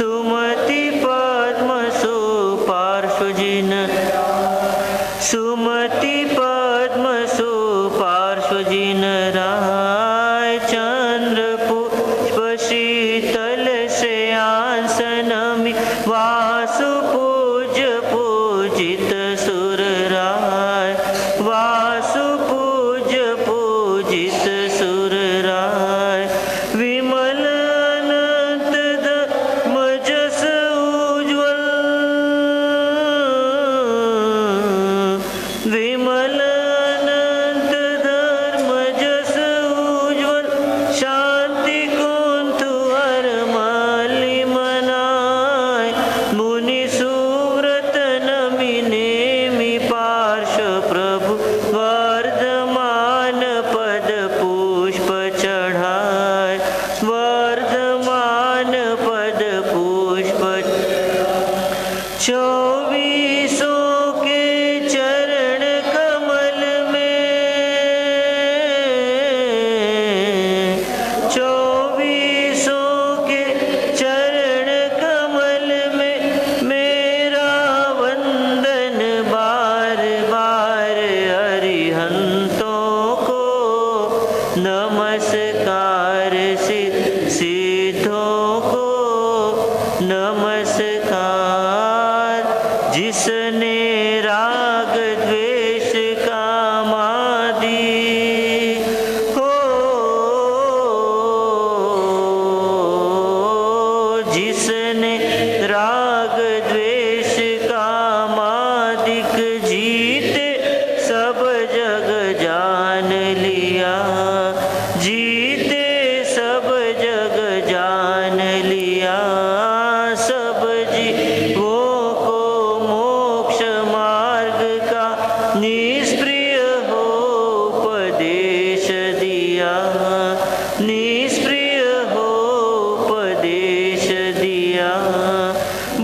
सुमति पद्म सुपार्श्वजिन सुमति पद्म सुपार्श्वजिन राय चंद्र पुष्प शीतल से आसनमि वासु पूज्य पूजित सुर राय वासु पूज्य पूजित सुर राय विमल अनंत धर्म जस उज्ज्वल विमल अनंत धर्म जस उज्ज्वल शांति कुंतु हर माली मनाय मुनि सुव्रत नमि नेमि पार्श्व प्रभु वर्धमान पद पुष्प चढ़ाय वर्धमान पद पुष्प चौबीसों के चरण कमल में चौबीसों के चरण कमल में मेरा वंदन बार बार अरिहंतों को नमस्कार सिद्धों को नमस्कार जिसने राग द्वेष कामादि हो जिसने राग द्वेष कामादिक जीते सब जग जान लिया जीते सब जग जान लिया सब जीवों को मोक्ष मार्ग का निष्प्रिय हो उपदेश दिया निष्प्रिय हो उपदेश दिया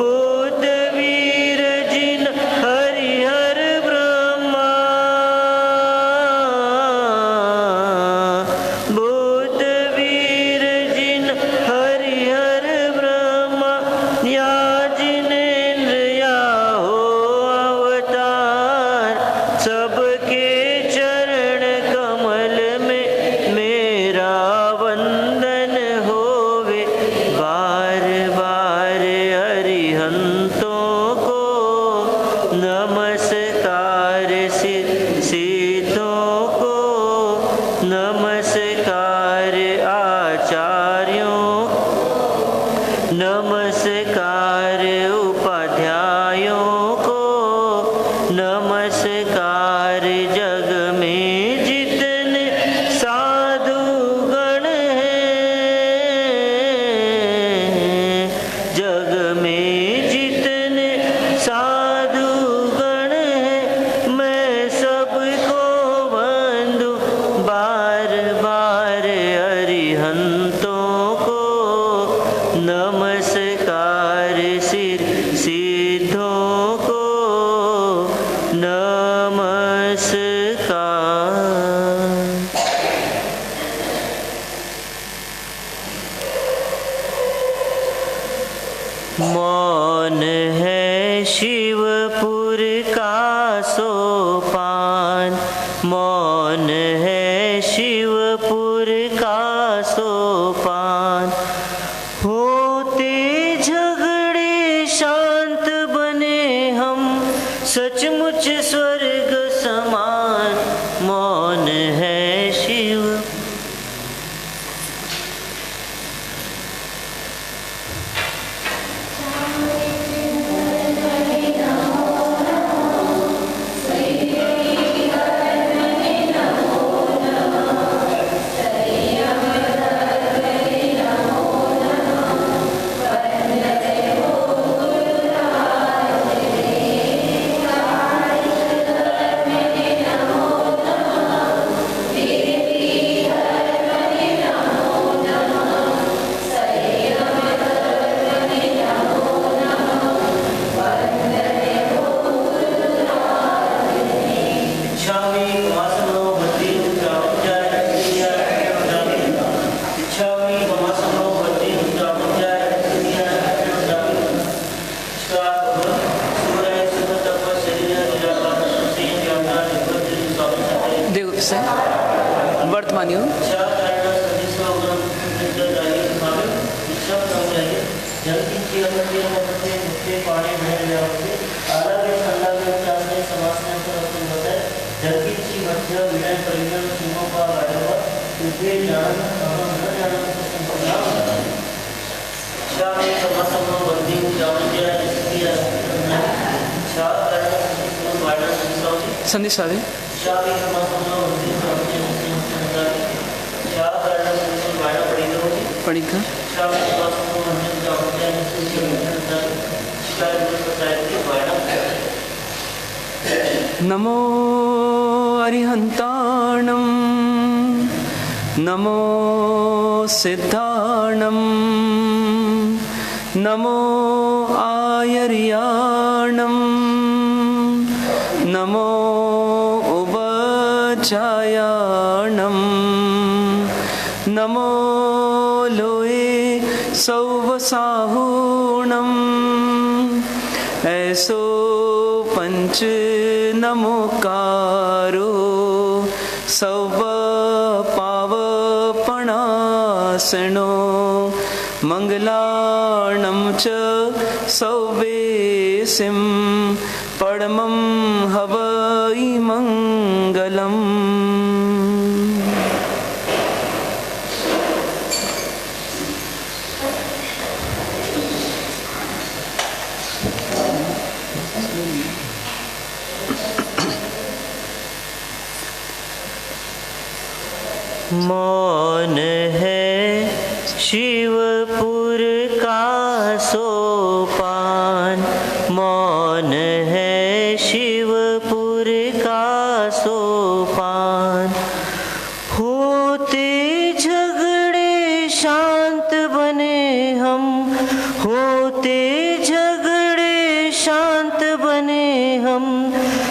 बुद्ध वीर जिन हरिहर ब्रह्मा बुद्ध वीर जिन हरिहर ब्रह्मा या जिनेन्द्र या हो अवतार सबके चरण कमल में मेरा वंदन होवे बार बार अरिहंतों को नमस्कार सिद्धों को नमस्कार आचार्यों नमस्कार उपाध्यायों को नमस्कार जग में जितने साधु गण हैं जग में जितने साधु गण हैं मैं सबको वंदू बार बार अरिहंतों को नमस्कार सिद्धों को नमस्कार। मौन है शिवपुर का सोपान मौन है शिवपुर का सोपान होते झगड़े शांत बने हम सचमुच स्वर्ग समान मौन है शिव जल की अपने मुझे पानी भेड़ जाओगे अलग अलग चांदे समासने पर तुम बताए जल की मध्य विनय परिजन सुनो का गाड़वा तुझे जान हम न जान तो संपदा शामे समासम बंदी जान के इसकी शा करना सुनो गाड़ा सुनो संधि साधे शामे समासम बंदी जान के संपदा शा करना सुनो गाड़ा पड़ी होगी पड़ी का शामे समासम बंदी जान के नमो अरिहंताणं नमो सिद्धाणं नमो आयर्याणं नमो उबचायाणं नमो लोए सौवसाहूणं ऐसो पंच नमोकारो सौव पावपणासनो मंगलाणं च सौवेसिं परमं हवै मंगलम्। मौन है शिवपुर का सोपान, मौन है शिवपुर का सोपान। होते झगड़े शांत बने हम, होते झगड़े शांत बने हम,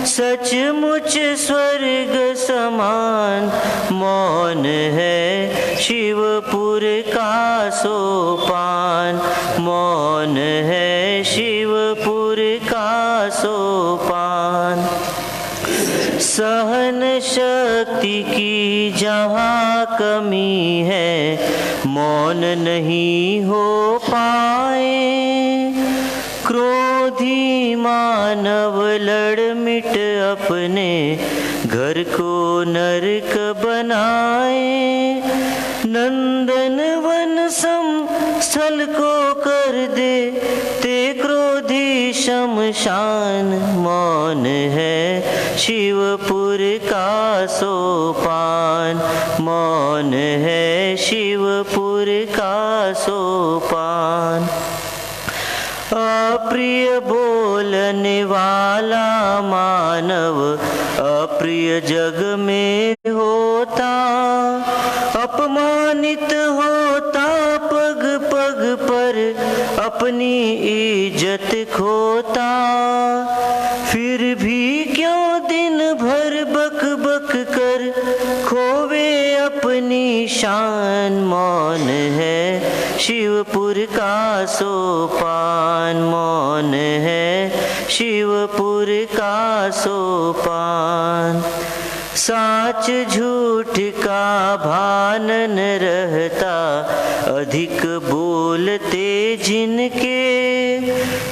सचमुच स्वर्ग समान। मौन है शिवपुर का सोपान, मौन है शिवपुर का सोपान। सहन शक्ति की जहाँ कमी है, मौन नहीं हो पाए। क्रोधी मानव लड़ मिट अपने घर को नरक बनाए। नंदन वन स्थल को कर दे ते क्रोधी शमशान। मौन है शिवपुर का सोपान, मौन है शिवपुर का सोपान। अप्रिय बोलने वाला मानव अप्रिय जग में होता, अपमानित होता पग पग पर अपनी इज्जत खोता। फिर भी क्यों दिन भर बक बक कर खोवे अपनी शान। मौन है शिवपुर का सोपान, मौन है शिवपुर का सोपान। साच झूठ का भान न रहता, अधिक बोलते जिनके,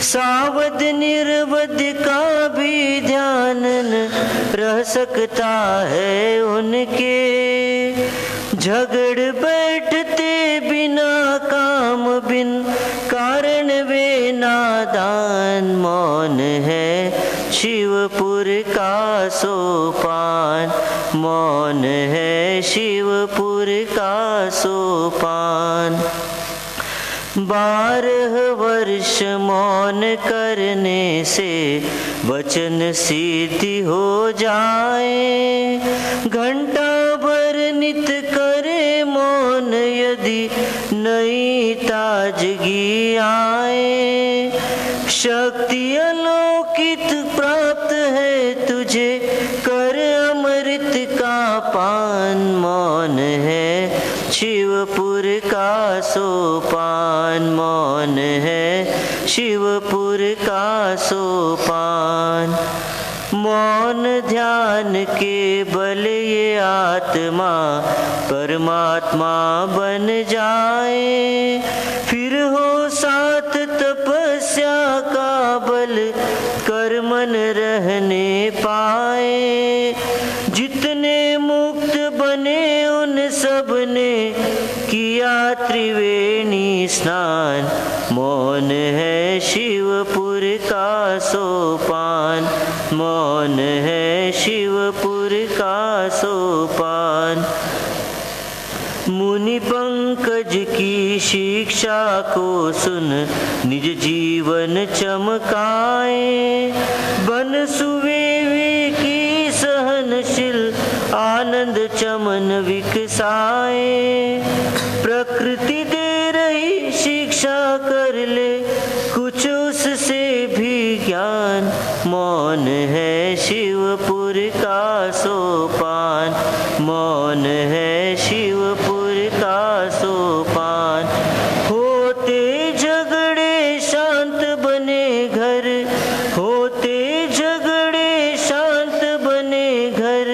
सावध निर्वध का भी ध्यान न रह सकता है उनके। झगड़ बैठते बिना काम बिन कारण वे नादान। मौन है शिवपुर का सोपान, मौन है शिवपुर का सोपान। 12 वर्ष मौन करने से वचन सिद्धि हो जाए। घंटा भर नित करे मौन यदि नई ताजगी आए। शक्ति अलौकिक प्राप्त है तुझे, कर अमृत का पान। मौन है शिवपुर का सोपान, मौन है शिवपुर का सोपान। मौन ध्यान के बल ये आत्मा परमात्मा बन जाए। फिर हो साथ मन रहने पाए। जितने मुक्त बने उन सब ने किया त्रिवेणी स्नान। मौन है शिवपुर का सोपान, मौन है शिवपुर का सोपान। मुनि पंकज की शिक्षा को सुन निज जीवन चमकाए। बन सुवेवी की सहनशील आनंद चमन विकसाए। प्रकृति दे रही शिक्षा कर ले कुछ उससे भी ज्ञान। मौन है शिवपुर का सोपान, मौन है शिवपुर का सोपान। होते झगड़े शांत बने घर, होते झगड़े शांत बने घर।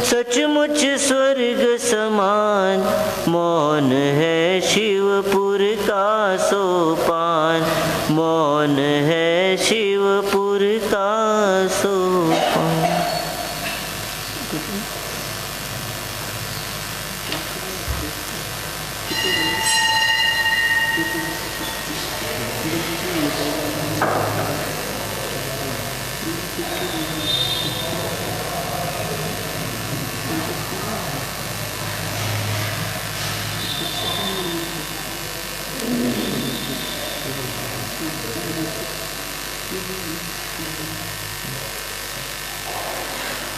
सचमुच स्वर्ग समान। मौन है शिवपुर का सोपान, मौन है शिवपुर का सोपान।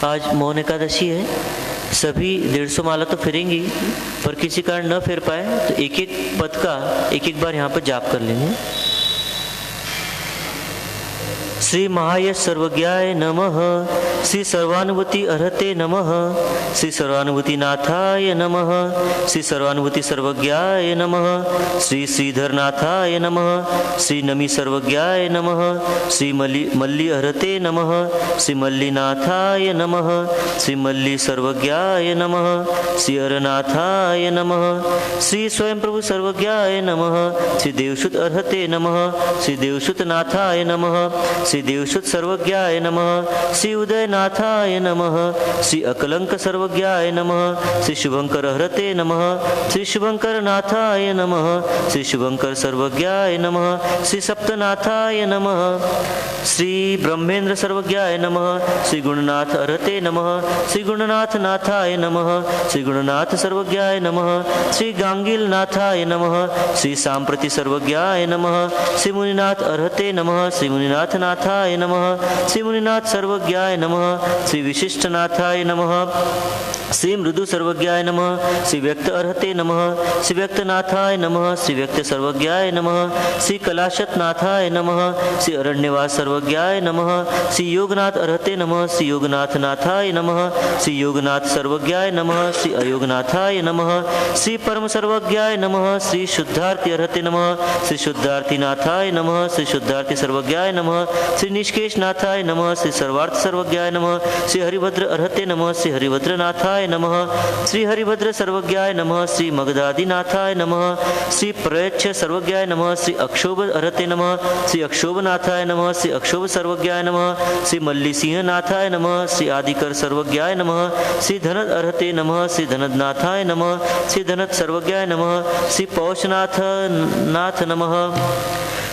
आज मौन एकादशी है। सभी 150 माला तो फिरेंगी, पर किसी कारण न फिर पाए तो एक एक पद का एक एक बार यहाँ पर जाप कर लेंगे। श्री महायश सर्वज्ञाय नमः। श्री सर्वानुभूति अर्हते नमः। श्री सर्वानुभूति नाथाय नमः। श्री सर्वानुभूति सर्वज्ञाय नमः। श्री श्रीधर नाथाय नमः। श्री नमी सर्वज्ञाय नमः। श्री मल्ली अर्हते नमः। श्री मल्लीनाथाय नमः। श्री मल्ली सर्वज्ञाय नमः। श्री अरनाथाय नमः। श्री स्वयं प्रभु सर्वज्ञाय नमः। श्री देवसुत अर्हते नमः। श्री देवसुत नाथाय नमः। श्री देवसुत सर्वज्ञाय नमः। श्री उदयनाथाय नमः। श्री अकलंक सर्वज्ञाय नमः। श्री शुभंकर हरते नमः। श्री शुभंकर नाथाय नमः। श्री शुभंकर सर्वज्ञाय नमः। श्री सप्तनाथाय नमः। श्री ब्रह्मेंद्र सर्वज्ञाय नमः। श्री गुणनाथ हरते नमः। श्री गुणनाथ नाथाय नमः। श्री गुणनाथ सर्वज्ञाय नमः। श्री गांगिल नाथाय नमः। श्री सांप्रति सर्वज्ञाय नमः। श्री मुनिनाथ अर्हते नमः। श्री मुनिनाथ नाथाय नमः। श्री मुनिनाथ सर्वज्ञाय नमः। श्री विशिष्टनाथाय नमः। श्री मृदु सर्वज्ञाय नमः। श्री व्यक्त अर्हते नमः। श्री व्यक्तनाथाय नमः। श्री व्यक्त सर्वज्ञाय नमः। श्री कलाशत नाथाय नमः। श्री अरण्यवास सर्वज्ञाय नमः। श्री योगनाथ अर्हते नमः। श्री योगनाथ नाथाय नमः। श्री योगनाथ सर्वज्ञाय नमः। श्री अयोगनाथाय नमः। श्री परम सर्वज्ञाय नमः। श्री शुद्धार्थी अर्हते नमः। श्री शुद्धार्थी नाथाय नमः। श्री शुद्धार्थी सर्वज्ञाय नमः। श्री निष्केश नाथाय नमः। श्री सर्वार्थ सर्वज्ञाय नमः। श्री हरिभद्र अर्हते नमः। श्री हरिभद्र नाथाय नमः। श्री हरिभद्र सर्वज्ञाय नमः। श्री मगधादि नाथाय नमः। श्री प्रयच्छ सर्वज्ञाय नमः। श्री अक्षोभ अर्हते नमः। श्री अक्षोभ नाथाय नमः। श्री अक्षोभ सर्वज्ञाय नमः। श्री मल्ली सिंह नाथाय नमः। श्री आदिकर सर्वज्ञाय नमः। श्री धनद अर्हते नमः। श्री धनद नाथाय नमः। श्री धनद सर्वज्ञाय नमः। श्री पौषनाथ नाथ नमः।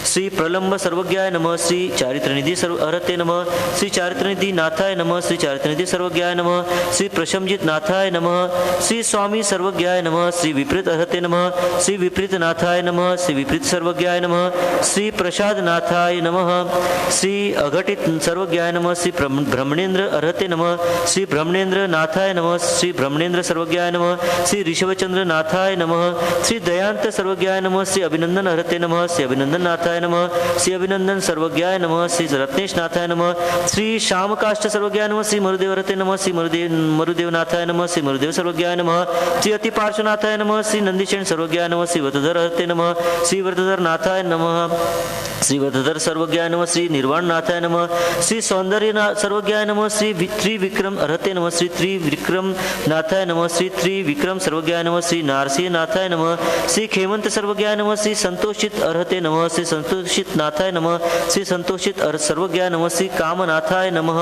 श्री प्रलंब सर्वज्ञाय नमः। श्री चारित्रनिधि अर्हते नमः। श्री चारित्रनिधि नाथाय नमः। श्री चारित्रनिधि सर्वज्ञाय नमः। श्री प्रशमजित नाथाय नमः। श्री स्वामी सर्वज्ञाय नमः। श्री विपरीत अर्हते नमः। श्री विपरीत नाथाय नमः। श्री विपरीत सर्वज्ञाय नमः। श्री प्रसाद नाथाय नमः। श्री अघटित सर्वज्ञाय नमः। श्री ब्रह्मणेन्द्र अर्हते नमः। श्री ब्रह्मणेन्द्र नाथाय नमः। श्री ब्रह्मणेन्द्र सर्वज्ञाय नमः। श्री ऋषभचंद्र नाथाय नमः। श्री दयांत सर्वज्ञाय नमः। श्री अभिनंदन अर्हते नमः। श्री अभिनंदन नाथाय नमः। श्री अभिनंदन सर्वज्ञाय नमः। श्री रत्नेश नाथाय नमः। श्री श्यामकाष्ठ सर्वज्ञाय नमः। श्री मरुदेव अर्हते नमः। श्री मरुदेव नाथाय नमः। श्री मरुदेव सर्वज्ञाय नमः। श्री अति पार्श्वनाथाय नमः। श्री नंदीशेन सर्वज्ञाय नमः। श्री वृद्धधर अर्हते नमः। श्री वृद्धधर नाथाय नमः। श्री वधधर सर्वज्ञाय नमः, श्री निर्वाणनाथाय नमः, श्री सौंदर्य सर्वज्ञाय नमः, श्री त्रिविक्रम अर्हते नमः, श्री त्रिविक्रम नाथाय नमः, श्री त्रिविक्रम सर्वज्ञाय नमः, श्री नारसिंह नाथाय नमः, श्री खेमंत सर्वज्ञाय नमः, श्री संतोषित अर्हते नमः, श्री संतोषित नाथाय नमः, श्री संतोषित सर्वज्ञाय नमः, श्री कामनाथाय नमः,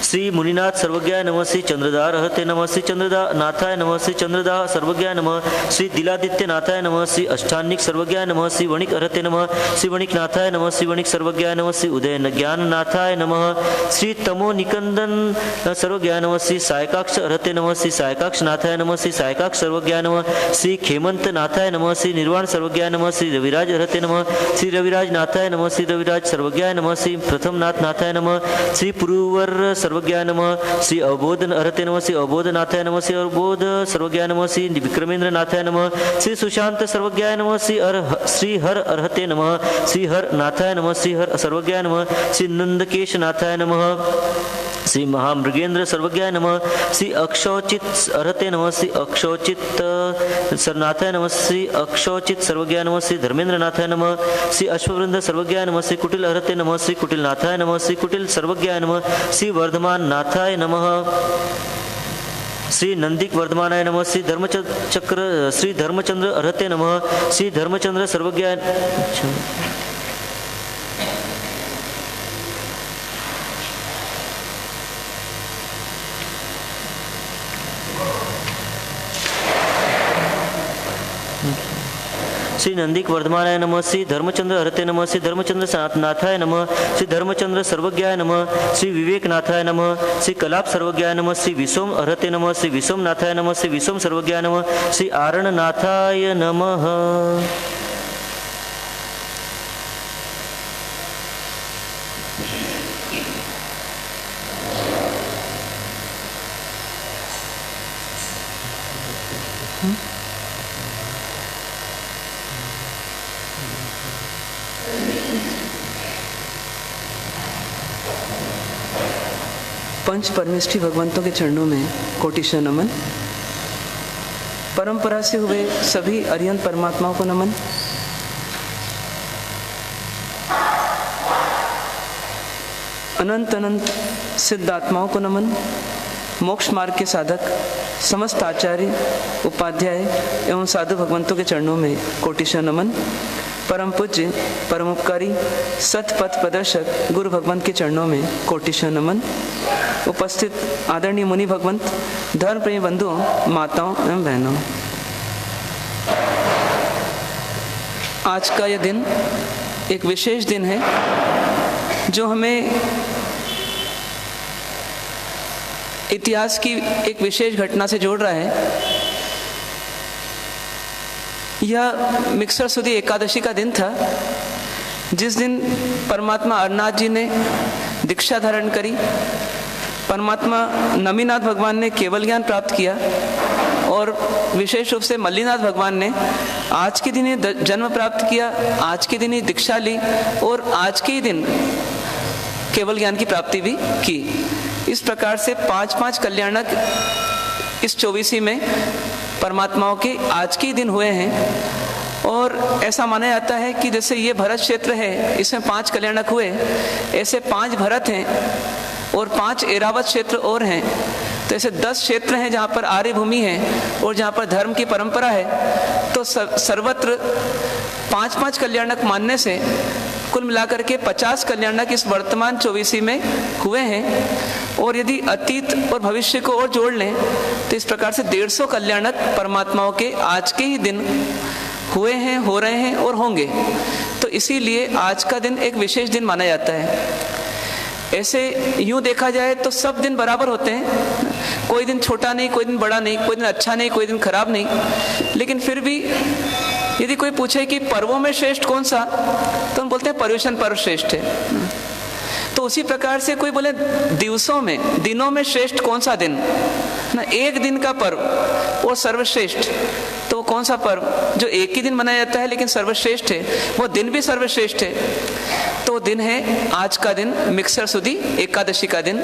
श्री मुनिनाथ सर्वज्ञाय नमः, श्री चंद्रदार अर्हते नमः, श्री चंद्रदा नाथाय नमः, श्री चंद्रदा सर्वज्ञाय नमः, श्री दिलादित्य नाथाय नमः, श्री अष्टान्निक सर्वज्ञाय नमः, श्री वणिक अर्हते नमः, श्री वणिक नाथाय नमः, श्री वणिक सर्वज्ञाय नमः, श्री उदय ज्ञान नाथाय नमः, श्री तमो निकंदन सर्वज्ञाय नमः, श्री सायकाक्ष अर्हते नमः, श्री सायकाक्ष नाथाय नमः, श्री सायकाक्ष सर्वज्ञाय नमः, श्री खेमंत नाथाय नमः, श्री निर्वाण सर्वज्ञाय नमः, श्री रविराज अर्हते नमः, श्री रविराज नाथाय नमः, श्री रविराज सर्वज्ञाय नमः, श्री प्रथम नाथ नाथाय नमः, श्री पुरुवर सर्वज्ञाय नमः, श्री अवबोध अर्हते नमः, श्री अवबोध नाथाय नमः, श्री अवबोध सर्वज्ञाय नमः, श्री विक्रमेंद्र नाथाय नमः, श्री सुशांत सर्वज्ञाय नमः, श्री हर अर्हते नमः, श्री हर नाथाय नमः, श्री हर सर्वज्ञाय नमः, श्री नंदकेश नाथाय नमः, श्री महामृगेंद्र सर्वज्ञाय नमः, श्री अक्षौचित अर्हते नमः, श्री अक्षौचित सरनाथाय नमः, श्री अक्षौचित सर्वज्ञाय नमः, श्री धर्मेंद्र नाथाय नमः, श्री अश्ववृंद सर्वज्ञाय नमः, श्री कुटिल अर्हते नमः, श्री कुटिल नाथाय नमः, श्री कुटिल सर्वज्ञाय नमः, श्री वर्धमान नाथाय नमः, श्री नंदिक वर्धमानाय नमः, श्री धर्मचक्र श्री धर्मचंद्र अर्हते नमः, श्री धर्मचंद्र सर्वज्ञाय श्री नंदिक वर्धमानाय नमः, श्री धर्मचंद्र अर्हते नमः, श्री धर्मचंद्र नाथाय नमः, श्री धर्मचंद्र सर्वज्ञाय नमः, श्री विवेक नाथाय नमः, श्री कलाप सर्वज्ञाय नमः, श्री विसोम अर्हते नमः, श्री विसोम नाथाय नमः, श्री विसोम सर्वज्ञाय नमः, श्री आरण नाथाय नमः। पंच परमेष्ठी भगवंतों के चरणों में कोटिशः नमन। परंपरा से हुए सभी अरिहंत परमात्माओं को नमन। अनंत अनंत सिद्ध आत्माओं को नमन। मोक्ष मार्ग के साधक समस्त आचार्य उपाध्याय एवं साधु भगवंतों के चरणों में कोटिशः नमन। परम पूज्य परम उपकारी सतपथ प्रदर्शक गुरु भगवंत के चरणों में कोटिशः नमन। उपस्थित आदरणीय मुनि भगवंत, धर्म प्रेमी बंधुओं, माताओं एवं बहनों, आज का यह दिन एक विशेष दिन है जो हमें इतिहास की एक विशेष घटना से जोड़ रहा है। यह मिक्सर सुदी एकादशी का दिन था, जिस दिन परमात्मा अरनाथ जी ने दीक्षा धारण करी, परमात्मा नमीनाथ भगवान ने केवल ज्ञान प्राप्त किया और विशेष रूप से मल्लीनाथ भगवान ने आज के दिन ही जन्म प्राप्त किया, आज के दिन ही दीक्षा ली और आज के ही दिन केवल ज्ञान की प्राप्ति भी की। इस प्रकार से 5-5 कल्याणक इस 24वीं में परमात्माओं के आज के ही दिन हुए हैं। और ऐसा माना जाता है कि जैसे ये भरत क्षेत्र है, इसमें 5 कल्याणक हुए, ऐसे 5 भरत हैं और 5 एरावत क्षेत्र और हैं। तो ऐसे 10 क्षेत्र हैं जहाँ पर आर्य भूमि है और जहाँ पर धर्म की परंपरा है। तो सर्वत्र 5-5 कल्याणक मानने से कुल मिलाकर के 50 कल्याणक इस वर्तमान 24वीं में हुए हैं। और यदि अतीत और भविष्य को और जोड़ लें तो इस प्रकार से 150 कल्याणक परमात्माओं के आज के ही दिन हुए हैं, हो रहे हैं और होंगे। तो इसीलिए आज का दिन एक विशेष दिन माना जाता है। ऐसे यूं देखा जाए तो सब दिन बराबर होते हैं, कोई दिन छोटा नहीं, कोई दिन बड़ा नहीं, कोई दिन अच्छा नहीं, कोई दिन खराब नहीं। लेकिन फिर भी यदि कोई पूछे कि पर्वों में श्रेष्ठ कौन सा, तो हम बोलते हैं पर्युषण पर्व श्रेष्ठ है। तो उसी प्रकार से कोई बोले दिवसों में, दिनों में श्रेष्ठ कौन सा दिन ना, एक दिन का पर्व वो सर्वश्रेष्ठ। तो कौन सा पर्व जो एक ही दिन मनाया जाता है लेकिन सर्वश्रेष्ठ है, वो दिन भी सर्वश्रेष्ठ है। तो दिन है आज का दिन, मिक्सर सुदी एकादशी का दिन।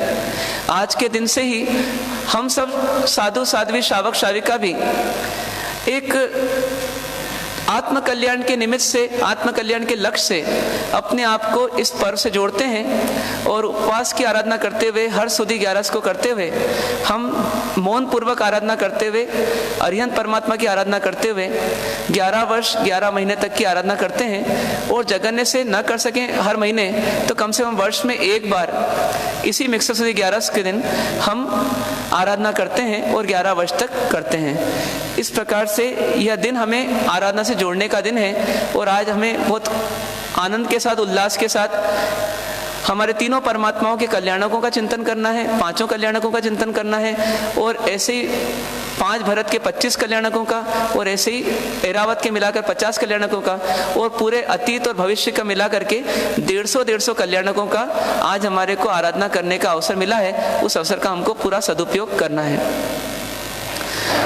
आज के दिन से ही हम सब साधु साध्वी श्रावक श्राविका भी एक आत्म कल्याण के निमित्त से, आत्म कल्याण के लक्ष्य से अपने आप को इस पर्व से जोड़ते हैं और उपवास की आराधना करते हुए, हर सुदी 11 को करते हुए, हम मौन पूर्वक आराधना करते हुए, अरिहंत परमात्मा की आराधना करते हुए 11 वर्ष 11 महीने तक की आराधना करते हैं। और जगन्य से न कर सकें हर महीने तो कम से कम वर्ष में एक बार इसी मिक्सर सुदी 11 के दिन हम आराधना करते हैं और 11 वर्ष तक करते हैं। इस प्रकार से यह दिन हमें आराधना से जोड़ने का दिन है। और आज हमें बहुत आनंद के साथ, उल्लास के साथ हमारे तीनों परमात्माओं के कल्याणकों का चिंतन करना है, 5 कल्याणकों का चिंतन करना है, और ऐसे ही 5 भरत के 25 कल्याणकों का, और ऐसे ही ऐरावत के मिलाकर 50 कल्याणकों का, और पूरे अतीत और भविष्य का मिला करके 150 कल्याणकों का आज हमारे को आराधना करने का अवसर मिला है। उस अवसर का हमको पूरा सदुपयोग करना है।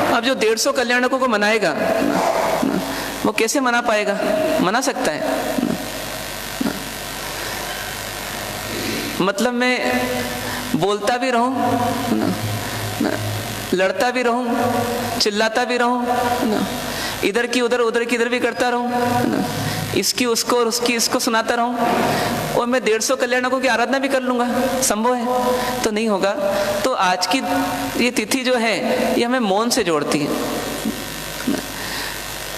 अब जो 150 कल्याणकों को मनाएगा वो कैसे मना पाएगा? मना सकता है? मतलब मैं बोलता भी रहूं, लड़ता भी रहूं, चिल्लाता भी रहूं, इधर की उधर, उधर की इधर भी करता रहूं, इसकी उसको और उसकी इसको सुनाता रहूं, और मैं 150 कल्याणकों की आराधना भी कर लूंगा? संभव है? तो नहीं होगा। तो आज की ये तिथि जो है ये हमें मौन से जोड़ती है।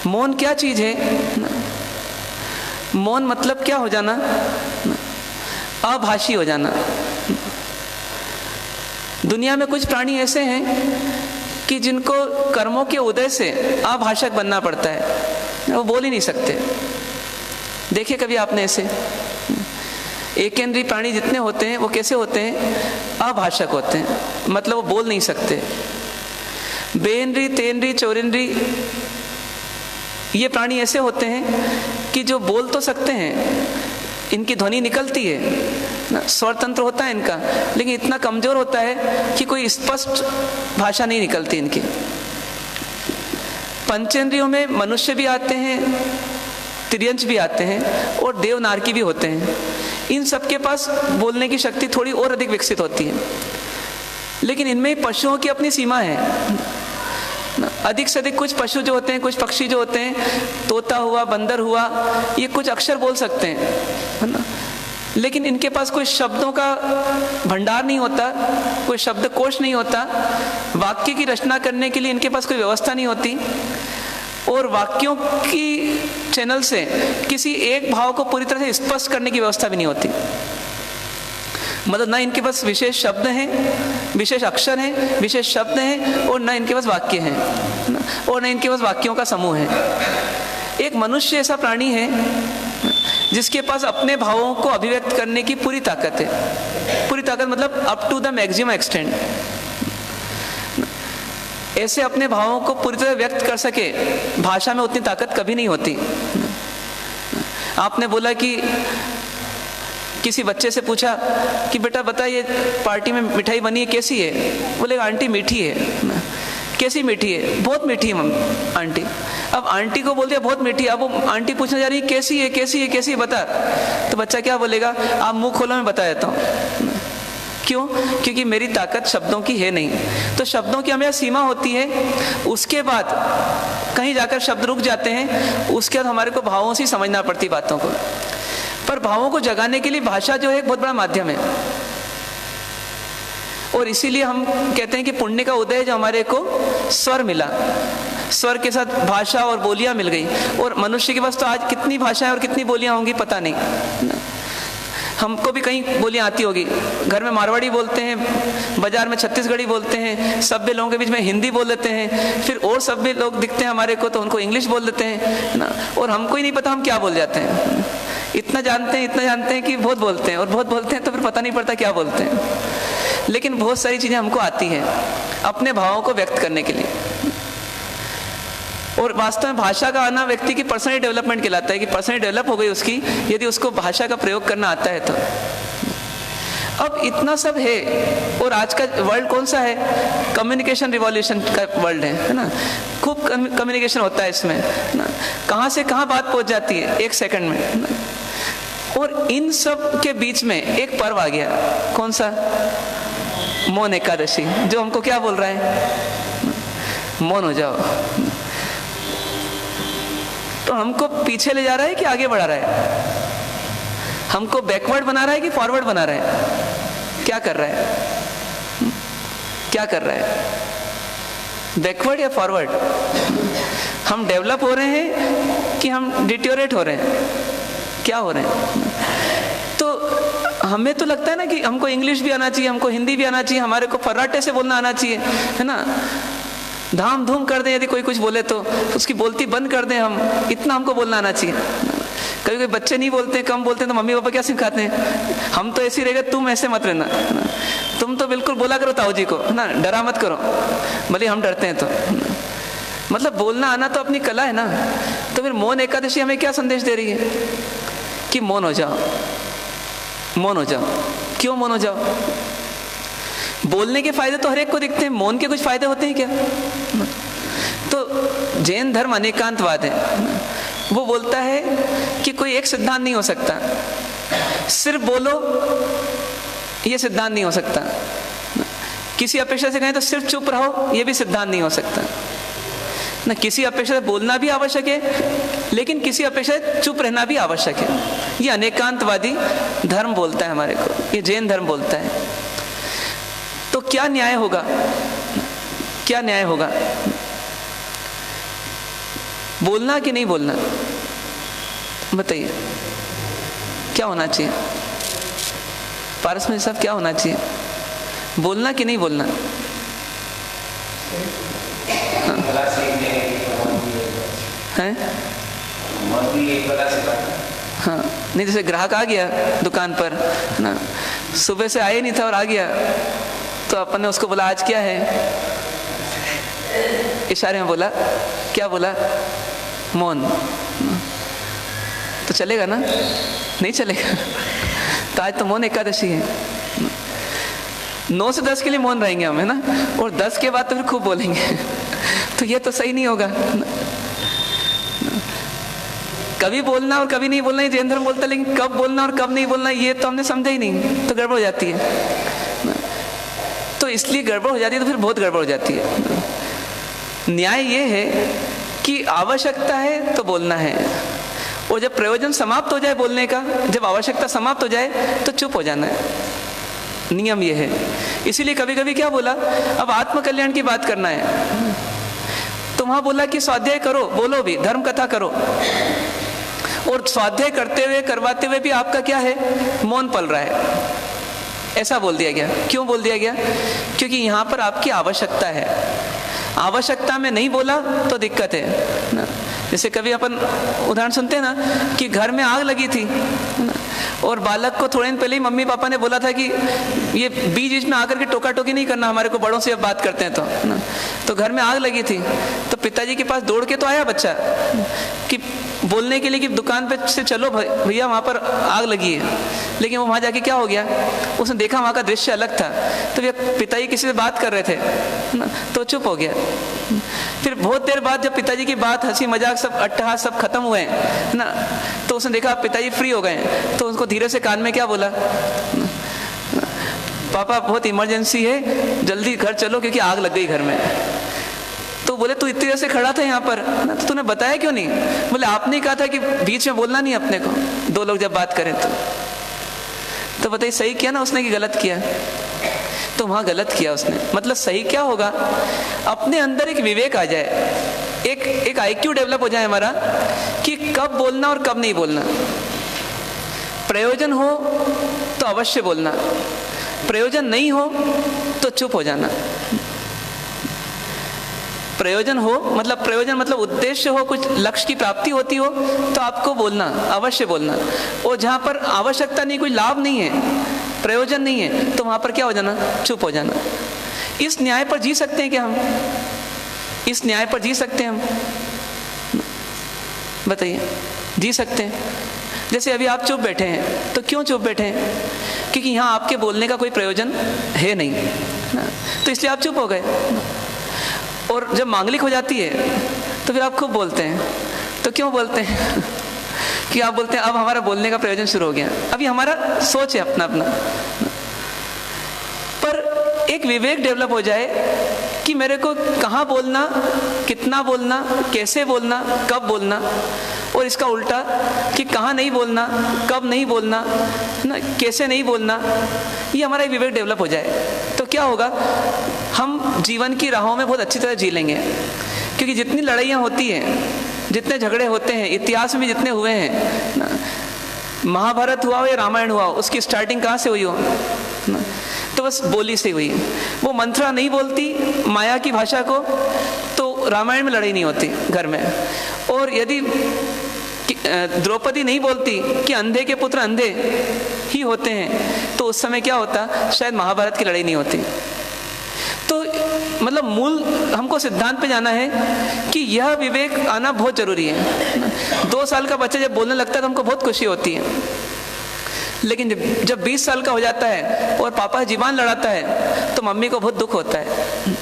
मौन क्या चीज है? मौन मतलब क्या हो जाना? अभाषी हो जाना। दुनिया में कुछ प्राणी ऐसे हैं कि जिनको कर्मों के उदय से अभाषक बनना पड़ता है, वो बोल ही नहीं सकते। देखिए कभी आपने ऐसे? एकेंद्रीय प्राणी जितने होते हैं वो कैसे होते हैं? अभाषक होते हैं, मतलब वो बोल नहीं सकते। बेइंद्रिय, तेंद्रिय, चौरिंद्रिय ये प्राणी ऐसे होते हैं कि जो बोल तो सकते हैं, इनकी ध्वनि निकलती है, स्वर तंत्र होता है इनका, लेकिन इतना कमजोर होता है कि कोई स्पष्ट भाषा नहीं निकलती इनकी। पंचेंद्रियों में मनुष्य भी आते हैं, त्रियंच भी आते हैं, और देवनारकी भी होते हैं। इन सबके पास बोलने की शक्ति थोड़ी और अधिक विकसित होती है, लेकिन इनमें पशुओं की अपनी सीमा है। अधिक से अधिक कुछ पशु जो होते हैं, कुछ पक्षी जो होते हैं, तोता हुआ, बंदर हुआ, ये कुछ अक्षर बोल सकते हैं, है ना, लेकिन इनके पास कोई शब्दों का भंडार नहीं होता, कोई शब्दकोश नहीं होता, वाक्य की रचना करने के लिए इनके पास कोई व्यवस्था नहीं होती, और वाक्यों की चैनल से किसी एक भाव को पूरी तरह से स्पष्ट करने की व्यवस्था भी नहीं होती। मतलब ना इनके पास विशेष शब्द हैं, विशेष अक्षर हैं, विशेष शब्द हैं, और ना इनके पास वाक्य हैं, और ना इनके पास वाक्यों का समूह है। एक मनुष्य ऐसा प्राणी है जिसके पास अपने भावों को अभिव्यक्त करने की पूरी ताकत है। पूरी ताकत मतलब up to the maximum extent. ऐसे अपने भावों को पूरी तरह व्यक्त कर सके, भाषा में उतनी ताकत कभी नहीं होती। आपने बोला कि किसी बच्चे से पूछा कि बेटा बता ये पार्टी में मिठाई बनी है कैसी है? बोलेगा आंटी मीठी है। कैसी मीठी है? बहुत मीठी है आंटी। अब आंटी को बोल दिया बहुत मीठी, अब वो आंटी पूछने जा रही है कैसी है, कैसी है, कैसी है बता। तो बच्चा क्या बोलेगा? आप मुंह खोलो मैं बता देता हूँ। क्यों? क्योंकि मेरी ताकत शब्दों की है नहीं। तो शब्दों की हमें सीमा होती है, उसके बाद कहीं जाकर शब्द रुक जाते हैं, उसके बाद हमारे को भावों से समझना पड़ती बातों को। पर भावों को जगाने के लिए भाषा जो है एक बहुत बड़ा माध्यम है, और इसीलिए हम कहते हैं कि पुण्य का उदय जो हमारे को स्वर मिला, स्वर के साथ भाषा और बोलियां मिल गई। और मनुष्य के पास तो आज कितनी भाषाएं और कितनी बोलियां होंगी पता नहीं। हमको भी कई बोलियां आती होगी, घर में मारवाड़ी बोलते हैं, बाजार में छत्तीसगढ़ी बोलते हैं, सभ्य लोगों के बीच में हिंदी बोल लेते हैं, फिर और सभ्य लोग दिखते हैं हमारे को तो उनको इंग्लिश बोल लेते हैं ना, और हमको ही नहीं पता हम क्या बोल जाते हैं। इतना जानते हैं कि बहुत बोलते हैं, और बहुत बोलते हैं तो फिर पता नहीं पड़ता क्या बोलते हैं। लेकिन बहुत सारी चीजें हमको आती हैं अपने भावों को व्यक्त करने के लिए। और वास्तव में भाषा का आना व्यक्ति की पर्सनल डेवलपमेंट कहलाता है, कि पर्सनल डेवलप हो गई उसकी यदि उसको भाषा का प्रयोग करना आता है तो। अब इतना सब है, और आज का वर्ल्ड कौन सा है? कम्युनिकेशन रिवॉल्यूशन का वर्ल्ड है ना। खूब कम्युनिकेशन होता है इसमें ना, कहाँ से कहाँ बात पहुंच जाती है एक सेकंड में ना। और इन सब के बीच में एक पर्व आ गया, कौन सा? मौन एकादशी, जो हमको क्या बोल रहा है? मौन हो जाओ। तो हमको पीछे ले जा रहा है कि आगे बढ़ा रहा है? हमको बैकवर्ड बना रहा है कि फॉरवर्ड बना रहा है? क्या कर रहा है? क्या कर रहा है? बैकवर्ड या फॉरवर्ड? हम डेवलप हो रहे हैं कि हम डिटोरेट हो रहे हैं? क्या हो रहे हैं? तो हमें तो लगता है ना कि हमको इंग्लिश भी आना चाहिए, हमको हिंदी भी आना चाहिए, हमारे को फर्राटे से बोलना आना चाहिए, है ना? धाम धूम कर दें, यदि कोई कुछ बोले तो उसकी बोलती बंद कर दें हम, इतना हमको बोलना आना चाहिए। कभी कभी बच्चे नहीं बोलते, कम बोलते, तो मम्मी पापा क्या सिखाते हैं? हम तो ऐसे ही रहेगा, तुम ऐसे मत रहना, तुम तो बिल्कुल बोला करो ताऊ जी को, है ना, डरा मत करो, भले हम डरते हैं तो। मतलब बोलना आना तो अपनी कला है ना। तो फिर मौन एकादशी हमें क्या संदेश दे रही है? कि मौन हो जाओ, मौन हो जाओ। क्यों मौन हो जाओ? बोलने के फायदे तो हर एक को दिखते हैं, मौन के कुछ फायदे होते हैं क्या? तो जैन धर्म अनेकांतवाद है। वो बोलता है कि कोई एक सिद्धांत नहीं हो सकता, सिर्फ बोलो ये सिद्धांत नहीं हो सकता। किसी अपेक्षा से कहें तो सिर्फ चुप रहो, ये भी सिद्धांत नहीं हो सकता ना। किसी अपेक्षा से बोलना भी आवश्यक है, लेकिन किसी अपेक्षा से चुप रहना भी आवश्यक है। ये अनेकांतवादी धर्म बोलता है हमारे को, ये जैन धर्म बोलता है। तो क्या न्याय होगा? क्या न्याय होगा? बोलना कि नहीं बोलना? बताइए, क्या होना चाहिए? पारस में साहब, क्या होना चाहिए? बोलना कि नहीं बोलना? हैं? हाँ, नहीं जैसे ग्राहक आ गया दुकान पर, है ना, सुबह से आए नहीं था और आ गया, तो अपन ने उसको बोला आज क्या है? इशारे में बोला, क्या बोला? मौन। तो चलेगा ना? नहीं चलेगा। तो आज तो मौन एकादशी है, 9 से 10 के लिए मौन रहेंगे हम, है ना, और 10 के बाद तो फिर खूब बोलेंगे। तो ये तो सही नहीं होगा। कभी बोलना और कभी नहीं बोलना ये जैन धर्म बोलता है, लेकिन कब बोलना और कब नहीं बोलना ये तो हमने समझा ही नहीं, तो गड़बड़ हो जाती है। तो इसलिए गड़बड़ हो जाती है, तो फिर बहुत गड़बड़ हो जाती है। न्याय ये है कि आवश्यकता है तो बोलना है, और जब प्रयोजन समाप्त हो जाए बोलने का, जब आवश्यकता समाप्त हो जाए तो चुप हो जाना है। नियम ये है। इसीलिए कभी कभी क्या बोला, अब आत्मकल्याण की बात करना है तो वहां बोला कि स्वाध्याय करो, बोलो भी, धर्म कथा करो, और स्वाध्याय करते हुए करवाते हुए भी आपका क्या है? मौन पल रहा है। ऐसा बोल दिया गया। क्यों बोल दिया गया? क्योंकि यहाँ पर आपकी आवश्यकता है। आवश्यकता में नहीं बोला तो दिक्कत है ना। जैसे कभी अपन उदाहरण सुनते हैं ना कि घर में आग लगी थी ना, और बालक को थोड़े दिन पहले ही मम्मी पापा ने बोला था कि ये बीच बीच में आकर के टोका टोकी नहीं करना, हमारे को बड़ों से अब बात करते हैं तो ना। तो घर में आग लगी थी, तो पिताजी के पास दौड़ के तो आया बच्चा कि बोलने के लिए कि दुकान पे से चलो भैया वहाँ पर आग लगी है। लेकिन वो वहाँ जाके क्या हो गया, उसने देखा वहाँ का दृश्य अलग था, तो भैया पिताजी किसी से बात कर रहे थे ना, तो चुप हो गया। फिर बहुत देर बाद जब पिताजी की बात, हंसी मजाक सब अट्टहास सब खत्म हुए ना, तो उसने देखा पिताजी फ्री हो गए, तो उसको धीरे से कान में क्या बोला, पापा बहुत इमरजेंसी है, जल्दी घर चलो क्योंकि आग लग गई घर में। तो बोले तू इतनी देर से खड़ा था यहाँ पर ना, तो तूने बताया क्यों नहीं? बोले आपने कहा था कि बीच में बोलना नहीं अपने को, दो लोग जब बात करें तो बताइए सही किया ना उसने कि गलत किया? तो वहां गलत किया उसने। मतलब सही क्या होगा, अपने अंदर एक विवेक आ जाए, एक IQ डेवलप हो जाए हमारा कि कब बोलना और कब नहीं बोलना। प्रयोजन हो तो अवश्य बोलना, प्रयोजन नहीं हो तो चुप हो जाना। प्रयोजन हो मतलब, प्रयोजन मतलब उद्देश्य हो, कुछ लक्ष्य की प्राप्ति होती हो तो आपको बोलना, अवश्य बोलना। और जहां पर आवश्यकता नहीं, कोई लाभ नहीं है, प्रयोजन नहीं है, तो वहां पर क्या हो जाना, चुप हो जाना। इस न्याय पर जी सकते हैं क्या हम? इस न्याय पर जी सकते हैं हम? बताइए, जी सकते हैं? जैसे अभी आप चुप बैठे हैं, तो क्यों चुप बैठे हैं? क्योंकि यहाँ आपके बोलने का कोई प्रयोजन है नहीं, तो इसलिए आप चुप हो गए। और जब मांगलिक हो जाती है तो फिर आप खूब बोलते हैं। तो क्यों बोलते हैं? कि आप बोलते हैं अब हमारा बोलने का प्रयोजन शुरू हो गया, अभी हमारा सोच है अपना अपना। पर एक विवेक डेवलप हो जाए कि मेरे को कहाँ बोलना, कितना बोलना, कैसे बोलना, कब बोलना, और इसका उल्टा कि कहाँ नहीं बोलना, कब नहीं बोलना ना, कैसे नहीं बोलना, ये हमारा एक विवेक डेवलप हो जाए तो क्या होगा, हम जीवन की राहों में बहुत अच्छी तरह जी लेंगे। क्योंकि जितनी लड़ाइयाँ होती हैं, जितने झगड़े होते हैं, इतिहास में जितने हुए हैं ना, महाभारत हुआ हो या रामायण हुआ हो, उसकी स्टार्टिंग कहाँ से हुई हो ना, तो बस बोली से हुई। वो मंत्रा नहीं बोलती माया की भाषा को तो रामायण में लड़ाई नहीं होती घर में। और यदि द्रौपदी नहीं बोलती कि अंधे के पुत्र अंधे ही होते हैं तो उस समय क्या होता, शायद महाभारत की लड़ाई नहीं होती। तो मतलब मूल हमको सिद्धांत पे जाना है कि यह विवेक आना बहुत जरूरी है। 2 साल का बच्चा जब बोलने लगता है तो हमको बहुत खुशी होती है, लेकिन जब 20 साल का हो जाता है और पापा जीवान लड़ाता है तो मम्मी को बहुत दुख होता है।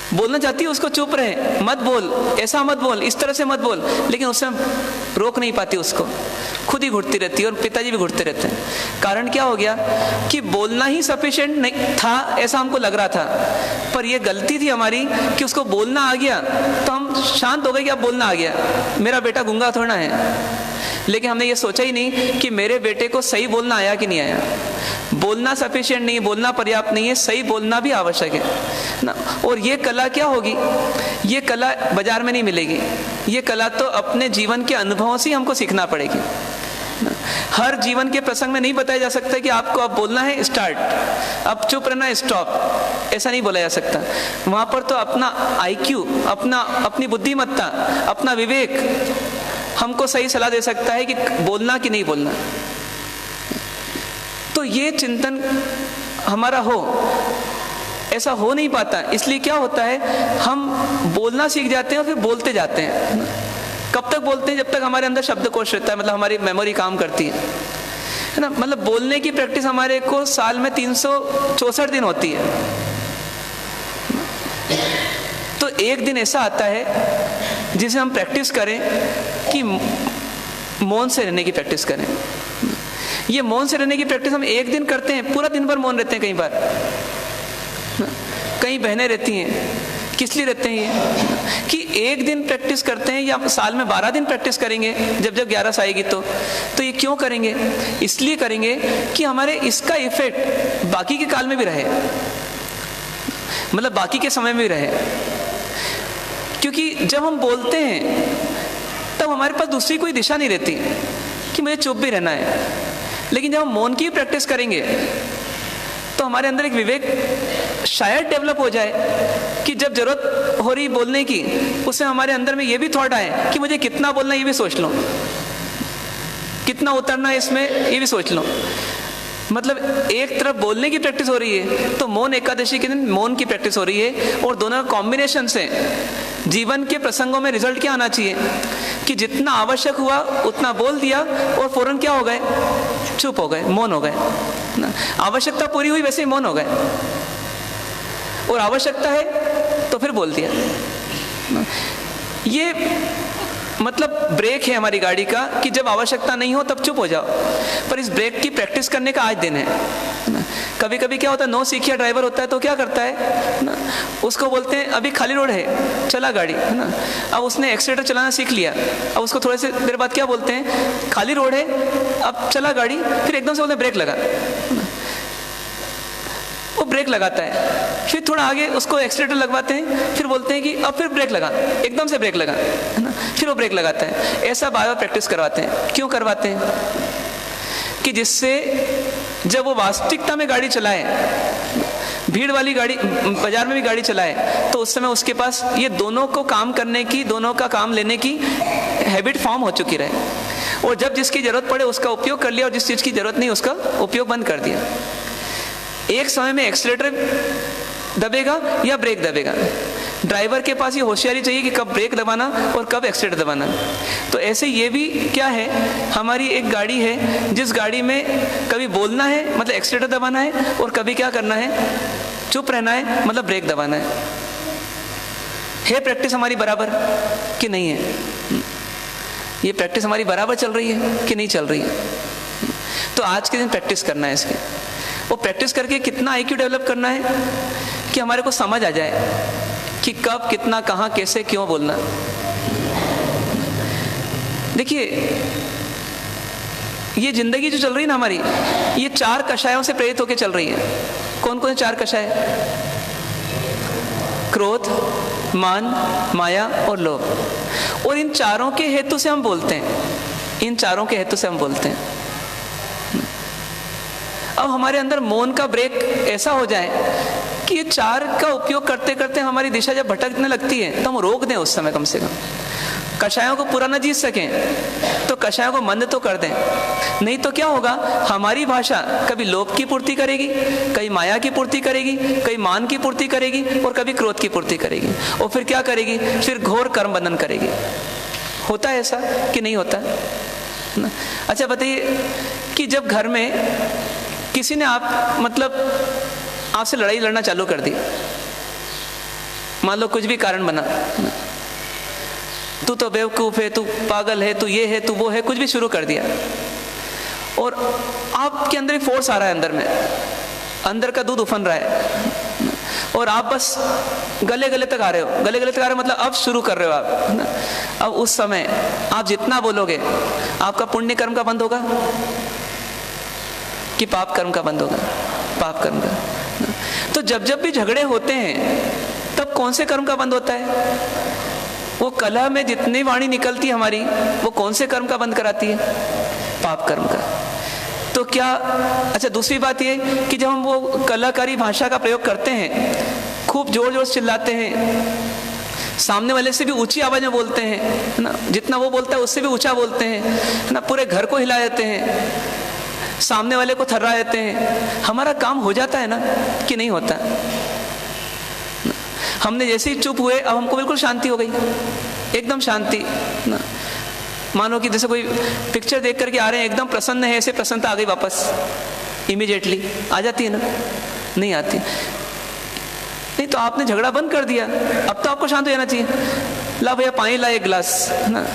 बोलना चाहती है उसको, चुप रहे, मत बोल, ऐसा मत बोल, इस तरह से मत बोल, लेकिन उससे रोक नहीं पाती उसको, खुद ही घुटती रहती है और पिताजी भी घुटते रहते हैं। कारण क्या हो गया कि बोलना ही सफिशिएंट नहीं था ऐसा हमको लग रहा था, पर यह गलती थी हमारी कि उसको बोलना आ गया तो हम शांत हो गए कि अब बोलना आ गया, मेरा बेटा गूंगा थोड़ा है। लेकिन हमने ये सोचा ही नहीं कि मेरे बेटे को सही बोलना आया कि नहीं आया। बोलना सफिशिएंट नहीं, बोलना पर्याप्त नहीं है, सही बोलना भी आवश्यक है ना। और ये कला क्या होगी, ये कला बाजार में नहीं मिलेगी, ये कला तो अपने जीवन के अनुभवों से हमको सीखना पड़ेगी। हर जीवन के प्रसंग में नहीं बताया जा सकता कि आपको अब बोलना है स्टार्ट, अब चुप रहना स्टॉप, ऐसा नहीं बोला जा सकता। वहां पर तो अपना IQ, अपनी बुद्धिमत्ता, अपना विवेक हमको सही सलाह दे सकता है कि बोलना कि नहीं बोलना। तो ये चिंतन हमारा हो, ऐसा हो नहीं पाता। इसलिए क्या होता है, हम बोलना सीख जाते हैं और फिर बोलते जाते हैं। कब तक बोलते हैं, जब तक हमारे अंदर शब्दकोश रहता है, मतलब हमारी मेमोरी काम करती है ना। मतलब बोलने की प्रैक्टिस हमारे को साल में 364 दिन होती है। तो एक दिन ऐसा आता है जिसे हम प्रैक्टिस करें कि मौन से रहने की प्रैक्टिस करें। ये मौन से रहने की प्रैक्टिस हम एक दिन करते हैं, पूरा दिन भर मौन रहते हैं। कई बार कई बहनें रहती हैं, किस लिए रहते हैं ये, कि एक दिन प्रैक्टिस करते हैं या साल में 12 दिन प्रैक्टिस करेंगे, जब 11 आएगी तो ये क्यों करेंगे, इसलिए करेंगे कि हमारे इसका इफेक्ट बाकी के काल में भी रहे, मतलब बाकी के समय में भी रहे। क्योंकि जब हम बोलते हैं तब हमारे पास दूसरी कोई दिशा नहीं रहती कि मुझे चुप भी रहना है। लेकिन जब हम मौन की प्रैक्टिस करेंगे तो हमारे अंदर एक विवेक शायद डेवलप हो जाए कि जब जरूरत हो रही बोलने की, उससे हमारे अंदर में ये भी थॉट आए कि मुझे कितना बोलना है ये भी सोच लो, कितना उतरना है इसमें ये भी सोच लो। मतलब एक तरफ बोलने की प्रैक्टिस हो रही है तो मौन एकादशी के दिन मौन की प्रैक्टिस हो रही है, और दोनों का कॉम्बिनेशन से जीवन के प्रसंगों में रिजल्ट क्या आना चाहिए कि जितना आवश्यक हुआ उतना बोल दिया और फौरन क्या हो गए, चुप हो गए, मौन हो गए। आवश्यकता पूरी हुई वैसे ही मौन हो गए, और आवश्यकता है तो फिर बोल दिया। ये मतलब ब्रेक है हमारी गाड़ी का कि जब आवश्यकता नहीं हो तब चुप हो जाओ, पर इस ब्रेक की प्रैक्टिस करने का आज दिन है। कभी कभी क्या होता है, नौ सीखिया ड्राइवर होता है तो क्या करता है ना, उसको बोलते हैं अभी खाली रोड है, चला गाड़ी, है ना। अब उसने एक्सीलेटर चलाना सीख लिया, अब उसको थोड़े से देर बाद क्या बोलते हैं, खाली रोड है अब चला गाड़ी, फिर एकदम से बोलते हैं ब्रेक लगा, वो ब्रेक लगाता है, फिर थोड़ा आगे उसको एक्सीलेटर लगवाते हैं, फिर बोलते हैं कि अब फिर ब्रेक लगा, एकदम से ब्रेक लगा, है ना, फिर वो ब्रेक लगाता है। ऐसा बार बार प्रैक्टिस करवाते हैं। क्यों करवाते हैं कि जिससे जब वो वास्तविकता में गाड़ी चलाए, भीड़ वाली गाड़ी, बाजार में भी गाड़ी चलाए, तो उस समय उसके पास ये दोनों को काम करने की, दोनों का काम लेने की हैबिट फॉर्म हो चुकी रहे, और जब जिसकी जरूरत पड़े उसका उपयोग कर लिया और जिस चीज़ की जरूरत नहीं उसका उपयोग बंद कर दिया। एक समय में एक्सीलेटर दबेगा या ब्रेक दबेगा, ड्राइवर के पास ये होशियारी चाहिए कि कब ब्रेक दबाना और कब एक्सीलेटर दबाना। तो ऐसे ये भी क्या है, हमारी एक गाड़ी है जिस गाड़ी में कभी बोलना है मतलब एक्सीलेटर दबाना है, और कभी क्या करना है, चुप रहना है मतलब ब्रेक दबाना है प्रैक्टिस हमारी बराबर कि नहीं है? ये प्रैक्टिस हमारी बराबर चल रही है कि नहीं चल रही है? तो आज के दिन प्रैक्टिस करना है इसकी, वो प्रैक्टिस करके कितना IQ डेवलप करना है कि हमारे को समझ आ जाए कि कब, कितना, कहाँ, कैसे, क्यों बोलना। देखिए, ये जिंदगी जो चल रही है ना हमारी, ये 4 कषायों से प्रेरित होकर चल रही है। कौन कौन से 4 कषाय? क्रोध, मान, माया और लोभ। और इन चारों के हेतु से हम बोलते हैं, इन चारों के हेतु से हम बोलते हैं। अब हमारे अंदर मौन का ब्रेक ऐसा हो जाए कि ये 4 का उपयोग करते करते हमारी दिशा जब भटकने लगती है तो हम रोक दें उस समय, कम से कम कषायों को पूरा ना जीत सकें तो कषायों को मंद तो कर दें। नहीं तो क्या होगा, हमारी भाषा कभी लोभ की पूर्ति करेगी, कभी माया की पूर्ति करेगी, कभी मान की पूर्ति करेगी और कभी क्रोध की पूर्ति करेगी। और फिर क्या करेगी? फिर घोर कर्म बंधन करेगी। होता है ऐसा कि नहीं होता? अच्छा बताइए कि जब घर में किसी ने आपसे लड़ाई लड़ना चालू कर दी, मान लो कुछ भी कारण बना, तू तो बेवकूफ है, तू पागल है, तू ये है, तू वो है, कुछ भी शुरू कर दिया, और आपके अंदर ही फोर्स आ रहा है, अंदर में अंदर का दूध उफन रहा है, और आप बस गले गले तक आ रहे हो। गले गले तक आ रहे हो मतलब अब शुरू कर रहे हो आप। अब उस समय आप जितना बोलोगे, आपका पुण्य कर्म का बंद होगा कि पाप कर्म का बंद होगा? पाप कर्म का। तो जब जब भी झगड़े होते हैं तब कौन से कर्म का बंद होता है? वो कलह में जितनी वाणी निकलती है हमारी, वो कौन से कर्म का बंद कराती है? पाप कर्म का। तो क्या, अच्छा दूसरी बात ये कि जब हम वो कलाकारी भाषा का प्रयोग करते हैं, खूब जोर जोर से चिल्लाते हैं, सामने वाले से भी ऊंची आवाज में बोलते हैं ना, जितना वो बोलता है उससे भी ऊंचा बोलते हैं ना, पूरे घर को हिला देते हैं, सामने वाले को थर्रा देते हैं, हमारा काम हो जाता है ना कि नहीं होता? हमने जैसे ही चुप हुए, अब हमको बिल्कुल शांति हो गई, एकदम शांति ना। मानो कि जैसे कोई पिक्चर देख करके आ रहे हैं, एकदम प्रसन्न है, ऐसे प्रसन्नता आ गई वापस, इमीडिएटली आ जाती है ना? नहीं आती। नहीं तो आपने झगड़ा बंद कर दिया, अब तो आपको शांत हो जाना चाहिए। ला भैया पानी ला 1 गिलास, है ना,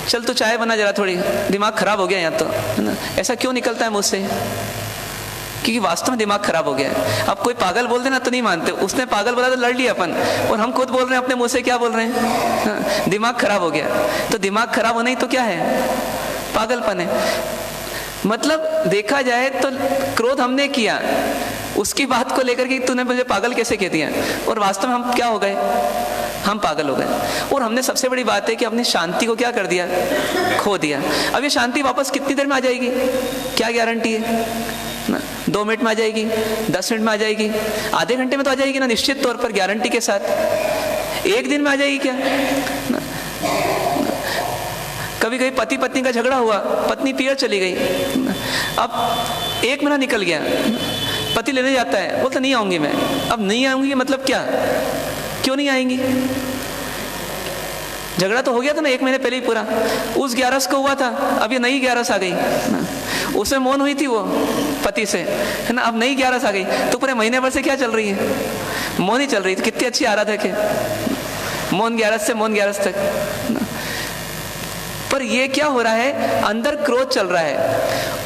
चल तो चाय बना जरा, थोड़ी दिमाग खराब हो गया यहाँ तो, है ना। ऐसा क्यों निकलता है मुझसे? क्योंकि वास्तव में दिमाग खराब हो गया है। अब कोई पागल बोल देना तो नहीं मानते, उसने पागल बोला तो लड़ लिया अपन, और हम खुद बोल रहे हैं अपने मुंह से, क्या बोल रहे हैं? हाँ, दिमाग खराब हो गया। तो दिमाग खराब होना ही तो क्या है? पागलपन है। मतलब देखा जाए तो क्रोध हमने किया, उसकी बात को लेकर के तूने मुझे पागल कैसे कह दिया, और वास्तव में हम क्या हो गए? हम पागल हो गए। और हमने सबसे बड़ी बात है कि अपनी शांति को क्या कर दिया? खो दिया। अब ये शांति वापस कितनी देर में आ जाएगी? क्या गारंटी है ना? 2 मिनट में आ जाएगी, 10 मिनट में आ जाएगी, आधे घंटे में तो आ जाएगी ना, निश्चित तौर पर गारंटी के साथ। 1 दिन में आ जाएगी क्या ना? कभी कभी पति पत्नी का झगड़ा हुआ, पत्नी पियर चली गई, अब 1 महीना निकल गया, पति लेने जाता है, बोलता नहीं आऊंगी मैं। अब नहीं आऊंगी मतलब क्या? क्यों नहीं आएंगी? झगड़ा तो हो गया था ना 1 महीने पहले ही पूरा, उस 11 को हुआ था, अब ये नई 11 आ गई, उसमें मौन हुई थी वो पति से, है ना, अब नई 11 आ गई, तो पूरे महीने भर से क्या चल रही है? मौन ही चल रही थी। कितनी अच्छी आराधक है, मौन 11 से मौन 11 तक। पर ये क्या हो रहा है? अंदर क्रोध चल रहा है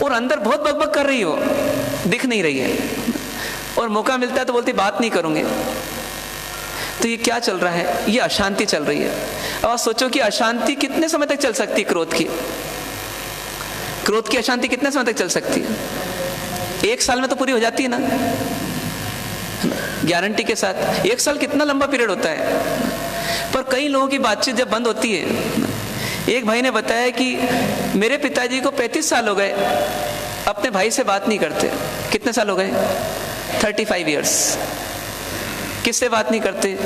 और अंदर बहुत बकबक कर रही हो, दिख नहीं रही है, और मौका मिलता है तो बोलती बात नहीं करूंगे। तो ये क्या चल रहा है? ये अशांति चल रही है। और सोचो कि अशांति कितने समय तक चल सकती है? क्रोध की अशांति कितने समय तक चल सकती है? 1 साल में तो पूरी हो जाती है ना, गारंटी के साथ। 1 साल कितना लंबा पीरियड होता है। पर कई लोगों की बातचीत जब बंद होती है, एक भाई ने बताया कि मेरे पिताजी को 35 साल हो गए अपने भाई से बात नहीं करते। कितने साल हो गए? 35 इयर्स। किससे बात नहीं करते?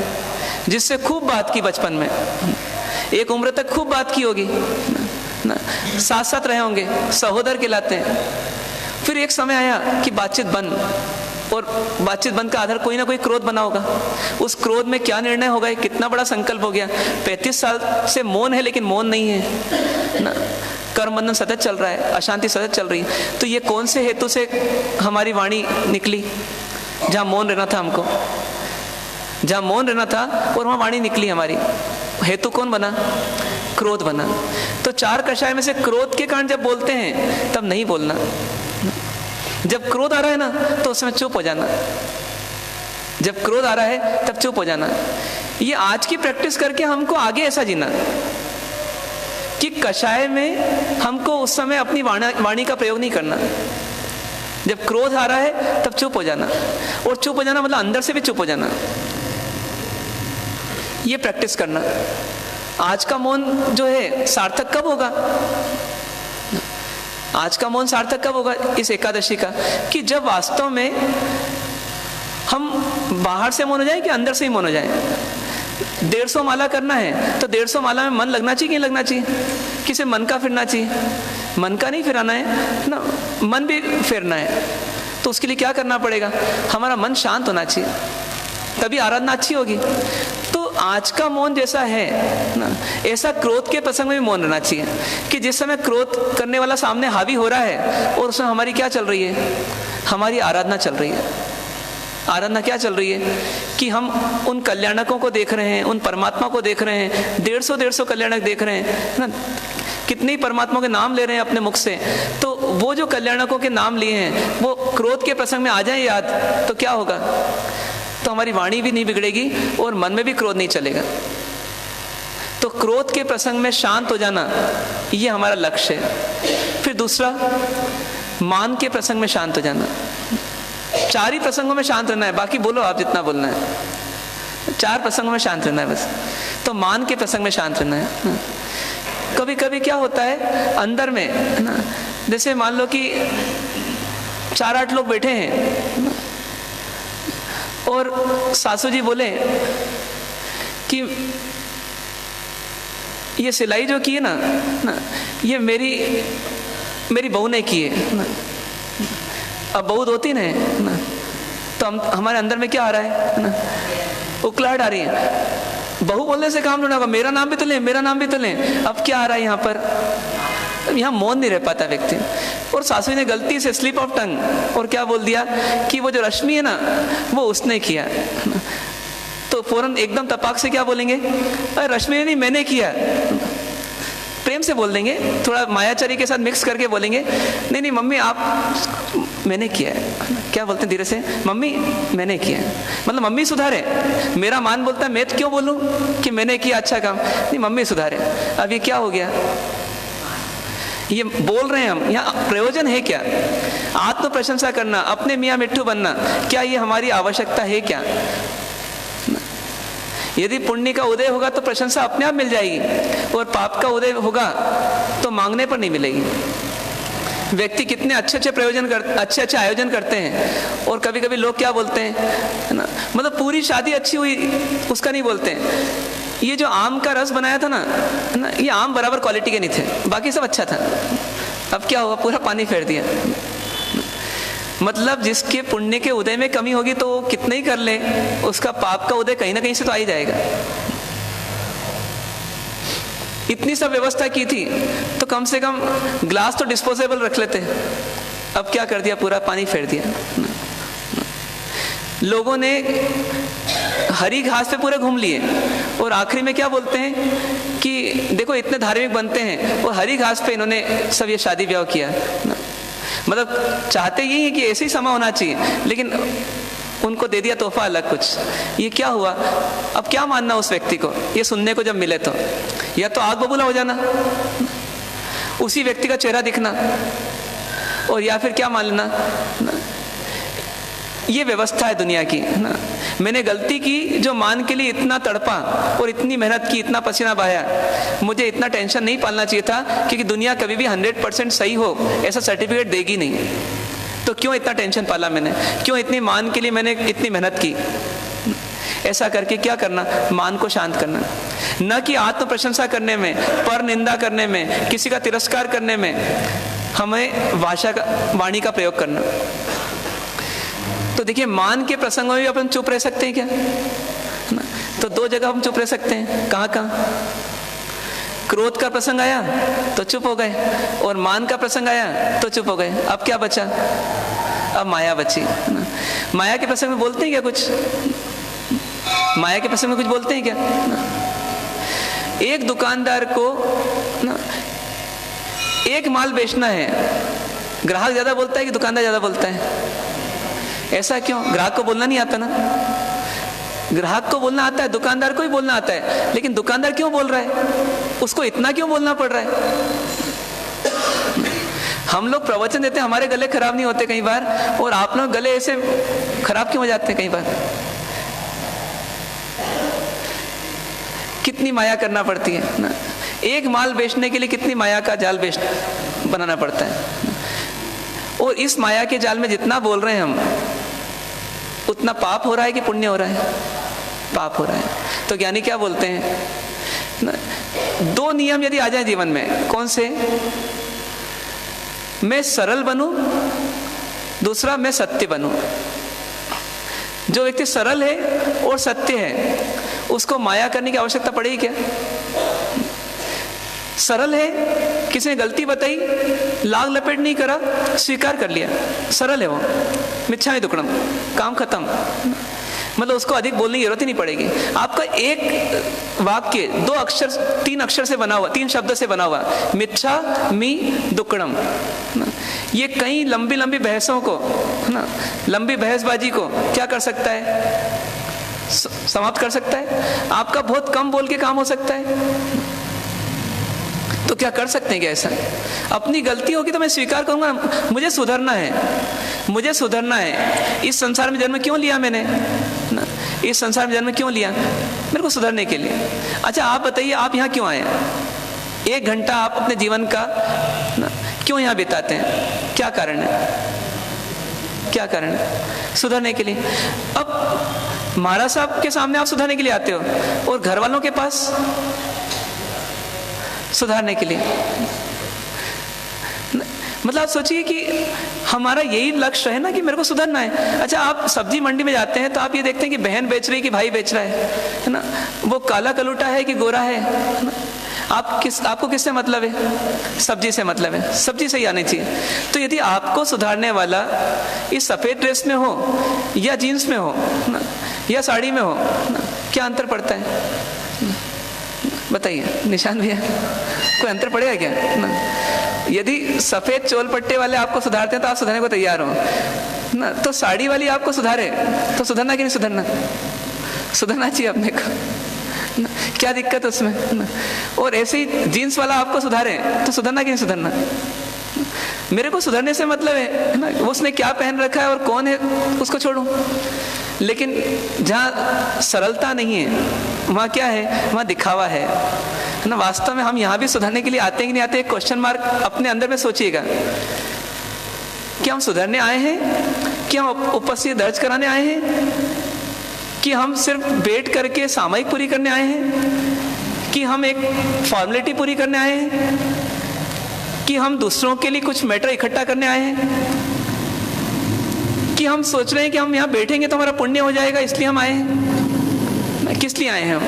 जिससे खूब बात की बचपन में, एक उम्र तक खूब बात की होगी ना, साथ साथ रहे होंगे, सहोदर कहलाते हैं। फिर एक समय आया कि बातचीत बंद, और बातचीत बंद का आधार कोई ना कोई क्रोध बना होगा। उस क्रोध में क्या निर्णय हो गया? कितना बड़ा संकल्प हो गया। 35 साल से मौन है, लेकिन मौन नहीं है ना, कर्म बंधन सतत चल रहा है, अशांति सतत चल रही है। तो ये कौन से हेतु से हमारी वाणी निकली? जहाँ मौन रहना था हमको, जहाँ मौन रहना था और वहाँ वाणी निकली हमारी। हेतु कौन बना? क्रोध बना। तो 4 कषाय में से क्रोध के कारण जब बोलते हैं तब नहीं बोलना। जब क्रोध आ रहा है ना तो उसमें चुप हो जाना। जब क्रोध आ रहा है तब चुप हो जाना। ये आज की प्रैक्टिस करके हमको आगे ऐसा जीना, कि कषाय में हमको उस समय अपनी वाणी का प्रयोग नहीं करना। जब क्रोध आ रहा है तब चुप हो जाना, और चुप हो जाना मतलब अंदर से भी चुप हो जाना, ये प्रैक्टिस करना। आज का मौन जो है सार्थक कब होगा? आज का मौन सार्थक कब होगा इस एकादशी का? कि जब वास्तव में हम बाहर से मौन हो जाए कि अंदर से ही मौन हो जाए। 150 माला करना है तो 150 माला में मन लगना चाहिए कि नहीं लगना चाहिए? किसे मन का फिरना चाहिए? मन का नहीं फिराना है ना, मन भी फेरना है। तो उसके लिए क्या करना पड़ेगा? हमारा मन शांत होना चाहिए, तभी आराधना अच्छी होगी। तो आज का मौन जैसा है ना, ऐसा क्रोध के प्रसंग में भी मौन रहना चाहिए कि जिस समय क्रोध करने वाला सामने हावी हो रहा है और उसमें हमारी क्या चल रही है? हमारी आराधना चल रही है। आराधना क्या चल रही है कि हम उन कल्याणकों को देख रहे हैं, उन परमात्मा को देख रहे हैं, 150 कल्याणक देख रहे हैं ना, कितने ही परमात्मा के नाम ले रहे हैं अपने मुख से। तो वो जो कल्याणकों के नाम लिए हैं वो क्रोध के प्रसंग में आ जाए याद, तो क्या होगा? तो हमारी वाणी भी नहीं बिगड़ेगी और मन में भी क्रोध नहीं चलेगा। तो क्रोध के प्रसंग में शांत हो जाना, ये हमारा लक्ष्य है। फिर दूसरा, मान के प्रसंग में शांत हो जाना। 4 ही प्रसंगों में शांत रहना है, बाकी बोलो आप जितना बोलना है। 4 प्रसंगों में शांत रहना है बस। तो मान के प्रसंग में शांत रहना है। कभी कभी क्या होता है अंदर में ना, जैसे मान लो कि 4-8 लोग बैठे हैं और सासू जी बोले कि ये सिलाई जो की है ना, ये मेरी बहू ने की है ना। अब बहू 2-3 है ना, तो हमारे अंदर में क्या आ रहा है ना, उकलाहट आ रही है। बहू बोलने से काम नहीं होगा, मेरा नाम भी तो लें, मेरा नाम भी तो लें। अब क्या आ रहा है यहाँ पर? यहाँ मौन नहीं रह पाता व्यक्ति। और सासू ने गलती से स्लिप ऑफ टंग और क्या बोल दिया कि वो जो रश्मि है ना वो उसने किया। तो फौरन एकदम तपाक से क्या बोलेंगे? अरे रश्मि ने नहीं, मैंने किया। प्रेम से बोल देंगे, थोड़ा मायाचारी के साथ मिक्स करके बोलेंगे, नहीं नहीं मम्मी आप, मैंने किया है। क्या बोलते हैं धीरे से? मम्मी मैंने किया है, मतलब मम्मी सुधारे। मेरा मान बोलता है मैं तो क्यों बोलूं कि मैंने किया अच्छा काम, नहीं मम्मी सुधारे। अब ये क्या हो गया? ये बोल रहे हैं हम, यहाँ प्रयोजन है क्या? आत्म प्रशंसा करना, अपने मियाँ मिट्ठू बनना, क्या ये हमारी आवश्यकता है क्या? यदि पुण्य का उदय होगा तो प्रशंसा अपने आप मिल जाएगी, और पाप का उदय होगा तो मांगने पर नहीं मिलेगी। व्यक्ति कितने अच्छे आयोजन करते हैं, और कभी कभी लोग क्या बोलते हैं ना, मतलब पूरी शादी अच्छी हुई उसका नहीं बोलते हैं। ये जो आम का रस बनाया था ना, ये आम बराबर क्वालिटी के नहीं थे, बाकी सब अच्छा था। अब क्या हुआ? पूरा पानी फेर दिया। मतलब जिसके पुण्य के उदय में कमी होगी तो कितने ही कर ले, उसका पाप का उदय कहीं ना कहीं से तो आ ही जाएगा। इतनी सब व्यवस्था की थी तो कम से कम ग्लास तो डिस्पोजेबल रख लेते। अब क्या कर दिया? पूरा पानी फेर दिया। लोगों ने हरी घास पे पूरे घूम लिए, और आखिरी में क्या बोलते हैं कि देखो इतने धार्मिक बनते हैं, और हरी घास पे इन्होंने सब ये शादी ब्याह किया। मतलब चाहते यही है कि ऐसे ही समा होना चाहिए, लेकिन उनको दे दिया तोहफा अलग कुछ। ये क्या हुआ? अब क्या मानना उस व्यक्ति को? ये सुनने को जब मिले तो या तो आग बबूला हो जाना, उसी व्यक्ति का चेहरा दिखना, और या फिर क्या मान लेना, ये व्यवस्था है दुनिया की ना। मैंने गलती की जो मान के लिए इतना तड़पा और इतनी मेहनत की, इतना पसीना बहाया, मुझे इतना टेंशन नहीं पालना चाहिए था, क्योंकि दुनिया कभी भी 100% सही हो ऐसा सर्टिफिकेट देगी नहीं। तो क्यों इतना टेंशन पाला मैंने? क्यों इतनी मान के लिए मैंने इतनी मेहनत की? ऐसा करके क्या करना? मान को शांत करना, न कि आत्म प्रशंसा करने में, पर निंदा करने में, किसी का तिरस्कार करने में हमें वाणी का प्रयोग करना। तो देखिए, मान के प्रसंगों में भी अपन चुप रह सकते हैं क्या? तो 2 जगह हम चुप रह सकते हैं। कहाँ कहाँ? क्रोध का प्रसंग आया तो चुप हो गए, और मान का प्रसंग आया तो चुप हो गए। अब क्या बचा? अब माया बची। माया के प्रसंग में बोलते हैं क्या कुछ? माया के प्रसंग में कुछ बोलते हैं क्या? एक दुकानदार को ना एक माल बेचना है, ग्राहक ज्यादा बोलता है कि दुकानदार ज्यादा बोलता है? ऐसा क्यों? ग्राहक को बोलना नहीं आता ना। ग्राहक को बोलना आता है, दुकानदार को ही बोलना आता है, लेकिन दुकानदार क्यों बोल रहा है? उसको इतना क्यों बोलना पड़ रहा है? हम लोग प्रवचन देते हैं, हमारे गले खराब नहीं होते कई बार, और आप लोग गले ऐसे खराब क्यों हो जाते हैं कई बार? कितनी माया करना पड़ती है ना। एक माल बेचने के लिए कितनी माया का जाल बनाना पड़ता है, और इस माया के जाल में जितना बोल रहे हैं हम, उतना पाप हो रहा है कि पुण्य हो रहा है? पाप हो रहा है। तो ज्ञानी क्या बोलते हैं ना, दो नियम यदि आ जाए जीवन में, कौन से? मैं सरल बनूं, दूसरा मैं सत्य बनूं। जो व्यक्ति सरल है और सत्य है, उसको माया करने की आवश्यकता पड़ेगी क्या? सरल है, किसी ने गलती बताई, लाग लपेट नहीं करा, स्वीकार कर लिया, सरल है वो, मिच्छामि दुक्कडम, काम खत्म। मतलब उसको अधिक बोलने की जरूरत ही नहीं पड़ेगी। आपका एक वाक्य 2 अक्षर 3 अक्षर से बना हुआ, 3 शब्द से बना हुआ, मिच्छामि दुक्कडम, ये कई लंबी लंबी बहसों को ना, लंबी बहसबाजी को क्या कर सकता है? समाप्त कर सकता है। आपका बहुत कम बोल के काम हो सकता है। तो क्या कर सकते हैं क्या ऐसा? अपनी गलती होगी तो मैं स्वीकार करूंगा, मुझे सुधरना है, मुझे सुधरना है। इस संसार में जन्म क्यों लिया मैंने ना? इस संसार में जन्म क्यों लिया? मेरे को सुधरने के लिए। अच्छा आप बताइए, आप यहाँ क्यों आए? 1 घंटा आप अपने जीवन का ना क्यों यहाँ बिताते हैं? क्या कारण है? क्या कारण है? सुधरने के लिए। अब महाराज साहब के सामने आप सुधरने के लिए आते हो, और घर वालों के पास सुधारने के लिए। मतलब आप सोचिए कि हमारा यही लक्ष्य है ना कि मेरे को सुधरना है। अच्छा आप सब्जी मंडी में जाते हैं तो आप ये देखते हैं कि बहन बेच रही है कि भाई बेच रहा है ना, वो काला कलूटा है कि गोरा है ना? आपको किससे मतलब है? सब्जी से मतलब है। सब्जी से ही आनी चाहिए। तो यदि आपको सुधारने वाला इस सफेद ड्रेस में हो या जीन्स में हो ना, या साड़ी में हो ना, क्या अंतर पड़ता है? बताइए निशान भैया, कोई अंतर पड़ेगा क्या ना? यदि सफेद चोल पट्टे वाले आपको सुधारते हैं तो आप सुधारने को तैयार हो ना, तो साड़ी वाली आपको सुधारे तो सुधरना कि नहीं सुधरना? सुधरना चाहिए अपने को ना, क्या दिक्कत है उसमें ना? और ऐसे ही जीन्स वाला आपको सुधारे तो सुधरना कि नहीं सुधरना? मेरे को सुधरने से मतलब है ना, उसने क्या पहन रखा है और कौन है उसको छोड़ूं। लेकिन जहाँ सरलता नहीं है वहाँ क्या है? वहाँ दिखावा है ना। वास्तव में हम यहाँ भी सुधरने के लिए आते हैं कि नहीं आते? एक क्वेश्चन मार्क अपने अंदर में सोचिएगा। क्या हम सुधरने आए हैं? क्या हम उपस्थिति दर्ज कराने आए हैं? कि हम सिर्फ बैठ करके सामयिक पूरी करने आए हैं? कि हम एक फॉर्मेलिटी पूरी करने आए हैं? कि हम दूसरों के लिए कुछ मैटर इकट्ठा करने आए हैं? कि हम सोच रहे हैं कि हम यहाँ बैठेंगे तो हमारा पुण्य हो जाएगा इसलिए हम आए हैं? किस लिए आए हैं हम?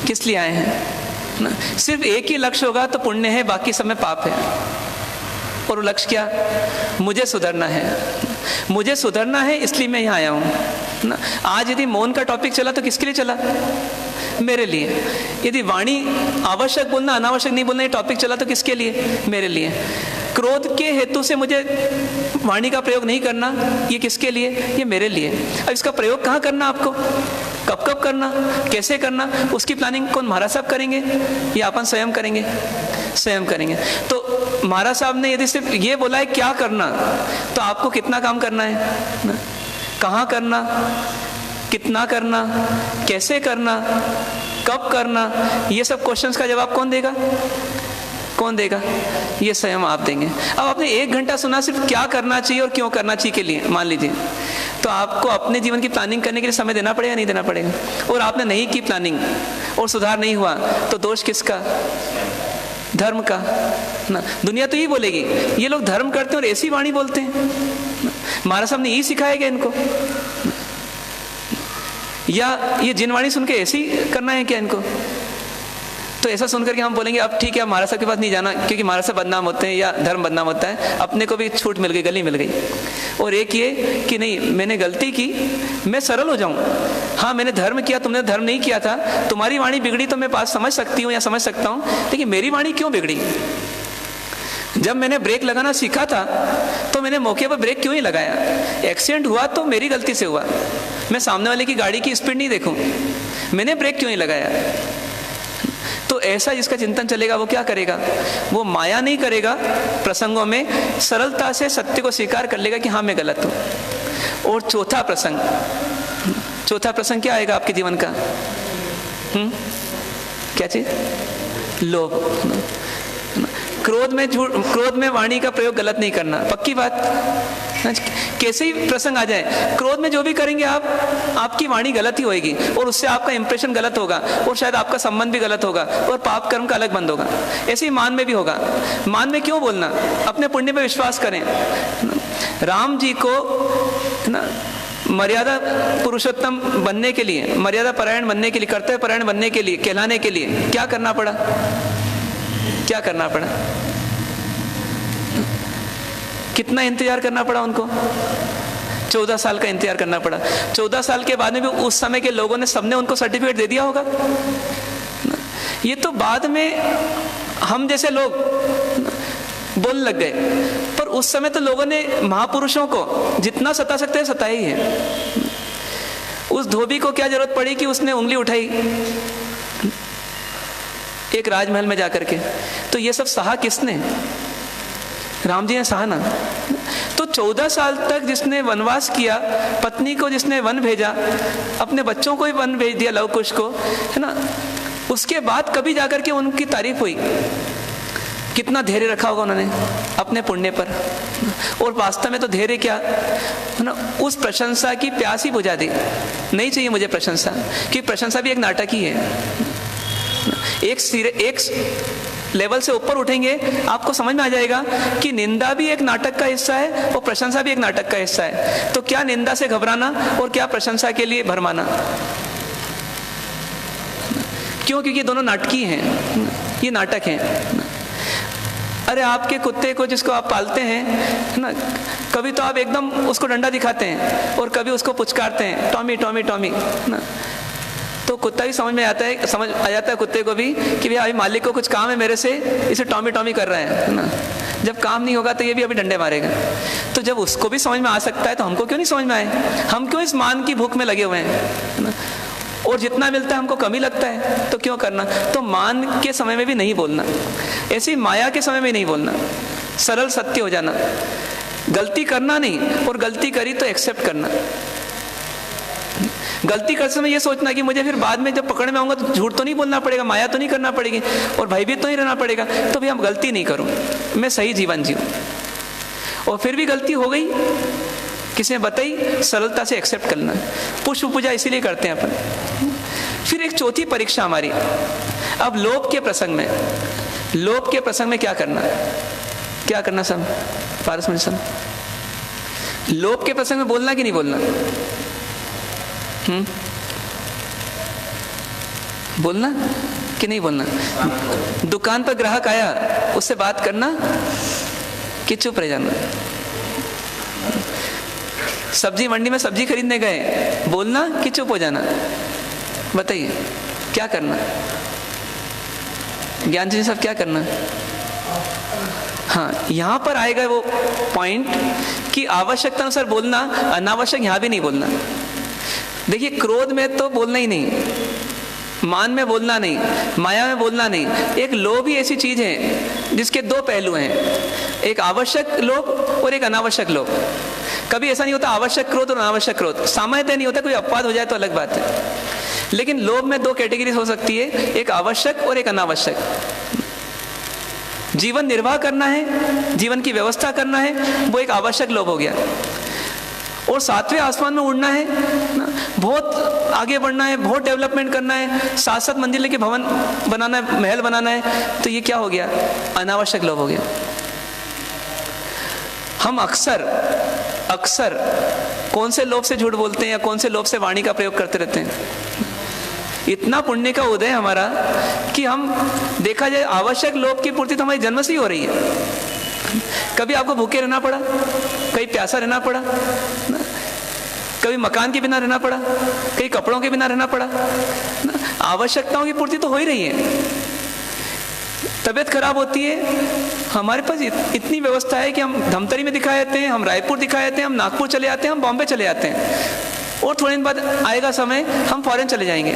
किस लिए आए हैं ना? सिर्फ एक ही लक्ष्य होगा तो पुण्य है, बाकी सब में पाप है। और वो लक्ष्य क्या? मुझे सुधरना है, मुझे सुधरना है, इसलिए मैं यहाँ आया हूँ ना। आज यदि मौन का टॉपिक चला तो किसके लिए चला? मेरे लिए। यदि वाणी आवश्यक बोलना अनावश्यक नहीं बोलना ये टॉपिक चला तो किसके लिए? मेरे लिए। क्रोध के हेतु से मुझे वाणी का प्रयोग नहीं करना, ये किसके लिए? ये मेरे लिए। अब इसका प्रयोग कहाँ करना आपको? कब कब करना, कैसे करना, उसकी प्लानिंग कौन? महाराज साहब करेंगे या अपन स्वयं करेंगे? स्वयं करेंगे। तो महाराज साहब ने यदि सिर्फ ये बोला है क्या करना, तो आपको कितना काम करना है ना? कहाँ करना, कितना करना, कैसे करना, कब करना, ये सब क्वेश्चंस का जवाब कौन देगा? कौन देगा? ये स्वयं आप देंगे। अब आपने 1 घंटा सुना सिर्फ क्या करना चाहिए और क्यों करना चाहिए के लिए, मान लीजिए, तो आपको अपने जीवन की प्लानिंग करने के लिए समय देना पड़ेगा नहीं देना पड़ेगा? और आपने नहीं की प्लानिंग और सुधार नहीं हुआ तो दोष किसका? धर्म का ना। दुनिया तो यही बोलेगी ये लोग धर्म करते हैं और ऐसी वाणी बोलते हैं। महाराज साहब ने यही सिखाया गया इनको, या ये जिनवाणी सुन के ऐसे ही करना है क्या इनको? तो ऐसा सुनकर के हम बोलेंगे अब ठीक है अब महाराज साहब के पास नहीं जाना क्योंकि महाराज साहब बदनाम होते हैं या धर्म बदनाम होता है, अपने को भी छूट मिल गई, गली मिल गई। और एक ये कि नहीं मैंने गलती की, मैं सरल हो जाऊं, हाँ मैंने धर्म किया, तुमने धर्म नहीं किया था, तुम्हारी वाणी बिगड़ी तो मैं बात समझ सकती हूँ या समझ सकता हूँ, लेकिन मेरी वाणी क्यों बिगड़ी? जब मैंने ब्रेक लगाना सीखा था तो मैंने मौके पर ब्रेक क्यों ही लगाया? एक्सीडेंट हुआ तो मेरी गलती से हुआ, मैं सामने वाले की गाड़ी की स्पीड नहीं देखूं, मैंने ब्रेक क्यों ही लगाया? तो ऐसा जिसका चिंतन चलेगा वो क्या करेगा? वो माया नहीं करेगा, प्रसंगों में सरलता से सत्य को स्वीकार कर लेगा कि हाँ मैं गलत हूं। और चौथा प्रसंग क्या आएगा आपके जीवन का? क्या चीज? लोभ। क्रोध में वाणी का प्रयोग गलत नहीं करना, पक्की बात। कैसे ही प्रसंग आ जाए, क्रोध में जो भी करेंगे आप, आपकी वाणी गलत ही होगी और उससे आपका इंप्रेशन गलत होगा और शायद आपका संबंध भी गलत होगा और पाप कर्म का अलग बंद होगा। ऐसे ही मान में भी होगा। मान में क्यों बोलना? अपने पुण्य पे विश्वास करें। राम जी को मर्यादा पुरुषोत्तम बनने के लिए, मर्यादा परायण बनने के लिए, कर्तव्य परायण बनने के लिए, कहलाने के लिए क्या करना पड़ा? क्या करना पड़ा? कितना इंतजार करना पड़ा उनको? 14 साल का इंतजार करना पड़ा। 14 साल के बाद में भी उस समय के लोगों ने, सबने उनको सर्टिफिकेट दे दिया होगा? ये तो बाद में हम जैसे लोग बोलने लग गए, पर उस समय तो लोगों ने महापुरुषों को जितना सता सकते हैं सताया ही है। उस धोबी को क्या जरूरत पड़ी कि उसने उंगली उठाई एक राजमहल में जाकर के? तो ये सब सहा किसने? राम जी ने सहा ना। तो 14 साल तक जिसने वनवास किया, पत्नी को जिसने वन भेजा, अपने बच्चों को ही वन भेज दिया, लव कुश को, है ना, उसके बाद कभी जाकर के उनकी तारीफ हुई? कितना धैर्य रखा होगा उन्होंने अपने पुण्य पर। और वास्तव में तो धैर्य क्या है ना, उस प्रशंसा की प्यास ही बुझा दी। नहीं चाहिए मुझे प्रशंसा, कि प्रशंसा भी एक नाटक ही है। एक लेवल से ऊपर उठेंगे आपको समझ में आ जाएगा कि निंदा भी एक नाटक का हिस्सा है और प्रशंसा भी एक नाटक का हिस्सा है। तो क्या निंदा से घबराना और क्या प्रशंसा के लिए भरमाना? क्यों? क्योंकि दोनों नाटकी हैं, ये नाटक हैं। अरे आपके कुत्ते को जिसको आप पालते हैं ना, कभी तो आप एकदम उसको डंडा दिखाते हैं और कभी उसको पुचकारते हैं, टॉमी टॉमी टॉमी ना। तो कुत्ता भी समझ आ जाता है कुत्ते को भी कि भाई अभी मालिक को कुछ काम है मेरे से, इसे टॉमी टॉमी कर रहे हैं ना। जब काम नहीं होगा तो ये भी अभी डंडे मारेगा। तो जब उसको भी समझ में आ सकता है तो हमको क्यों नहीं समझ में आए? हम क्यों इस मान की भूख में लगे हुए हैं ना? और जितना मिलता है हमको कम ही लगता है, तो क्यों करना? तो मान के समय में भी नहीं बोलना, ऐसी माया के समय में नहीं बोलना, सरल सत्य हो जाना, गलती करना नहीं, और गलती करी तो एक्सेप्ट करना। गलती करते समय ये सोचना कि मुझे फिर बाद में जब पकड़ में आऊंगा तो झूठ तो नहीं बोलना पड़ेगा, माया तो नहीं करना पड़ेगी और भयभीत तो नहीं रहना पड़ेगा, तो भी हम गलती नहीं करूं, मैं सही जीवन जीऊं। और फिर भी गलती हो गई, किसी ने बताई, सरलता से एक्सेप्ट करना। पुष्प पूजा इसीलिए करते हैं अपन। फिर एक चौथी परीक्षा हमारी, अब लोभ के प्रसंग में, लोभ के प्रसंग में क्या करना? क्या करना सब पारस में? सब लोभ के प्रसंग में बोलना कि नहीं बोलना? बोलना कि नहीं बोलना? दुकान पर ग्राहक आया, उससे बात करना कि चुप रह जाना? सब्जी मंडी में सब्जी खरीदने गए, बोलना कि चुप हो जाना? बताइए क्या करना? ज्ञान जी सब क्या करना? हाँ, यहां पर आएगा वो पॉइंट कि आवश्यकता अनुसार बोलना, अनावश्यक यहां भी नहीं बोलना। देखिए, क्रोध में तो बोलना ही नहीं, मान में बोलना नहीं, माया में बोलना नहीं। एक लोभ ही ऐसी चीज है जिसके दो पहलू हैं, एक आवश्यक लोभ और एक अनावश्यक लोभ। कभी ऐसा नहीं होता आवश्यक क्रोध और अनावश्यक क्रोध, सामान्यतः नहीं होता, कोई अपवाद हो जाए तो अलग बात है। लेकिन लोभ में दो कैटेगरी हो सकती है, एक आवश्यक और एक अनावश्यक। जीवन निर्वाह करना है, जीवन की व्यवस्था करना है, वो एक आवश्यक लोभ हो गया। और 7वें आसमान में उड़ना है ना, बहुत आगे बढ़ना है, बहुत डेवलपमेंट करना है, 7-7 मंजिले के भवन बनाना है, महल बनाना है, तो ये क्या हो गया? अनावश्यक लोभ हो गया। हम अक्सर कौन से लोभ से झूठ बोलते हैं या कौन से लोभ से वाणी का प्रयोग करते रहते हैं? इतना पुण्य का उदय हमारा कि हम, देखा जाए, आवश्यक लोभ की पूर्ति तो हमारी जन्म से ही हो रही है। कभी आपको भूखे रहना पड़ा, कहीं प्यासा रहना पड़ा, कभी मकान के बिना रहना पड़ा, कहीं कपड़ों के बिना रहना पड़ा, आवश्यकताओं की पूर्ति तो हो ही रही है। तबीयत खराब होती है, हमारे पास इतनी व्यवस्था है कि हम धमतरी में दिखा जाते हैं, हम रायपुर दिखा जाते हैं, हम नागपुर चले जाते हैं, हम बॉम्बे चले जाते हैं, और थोड़े दिन बाद आएगा समय हम फॉरेन चले जाएंगे।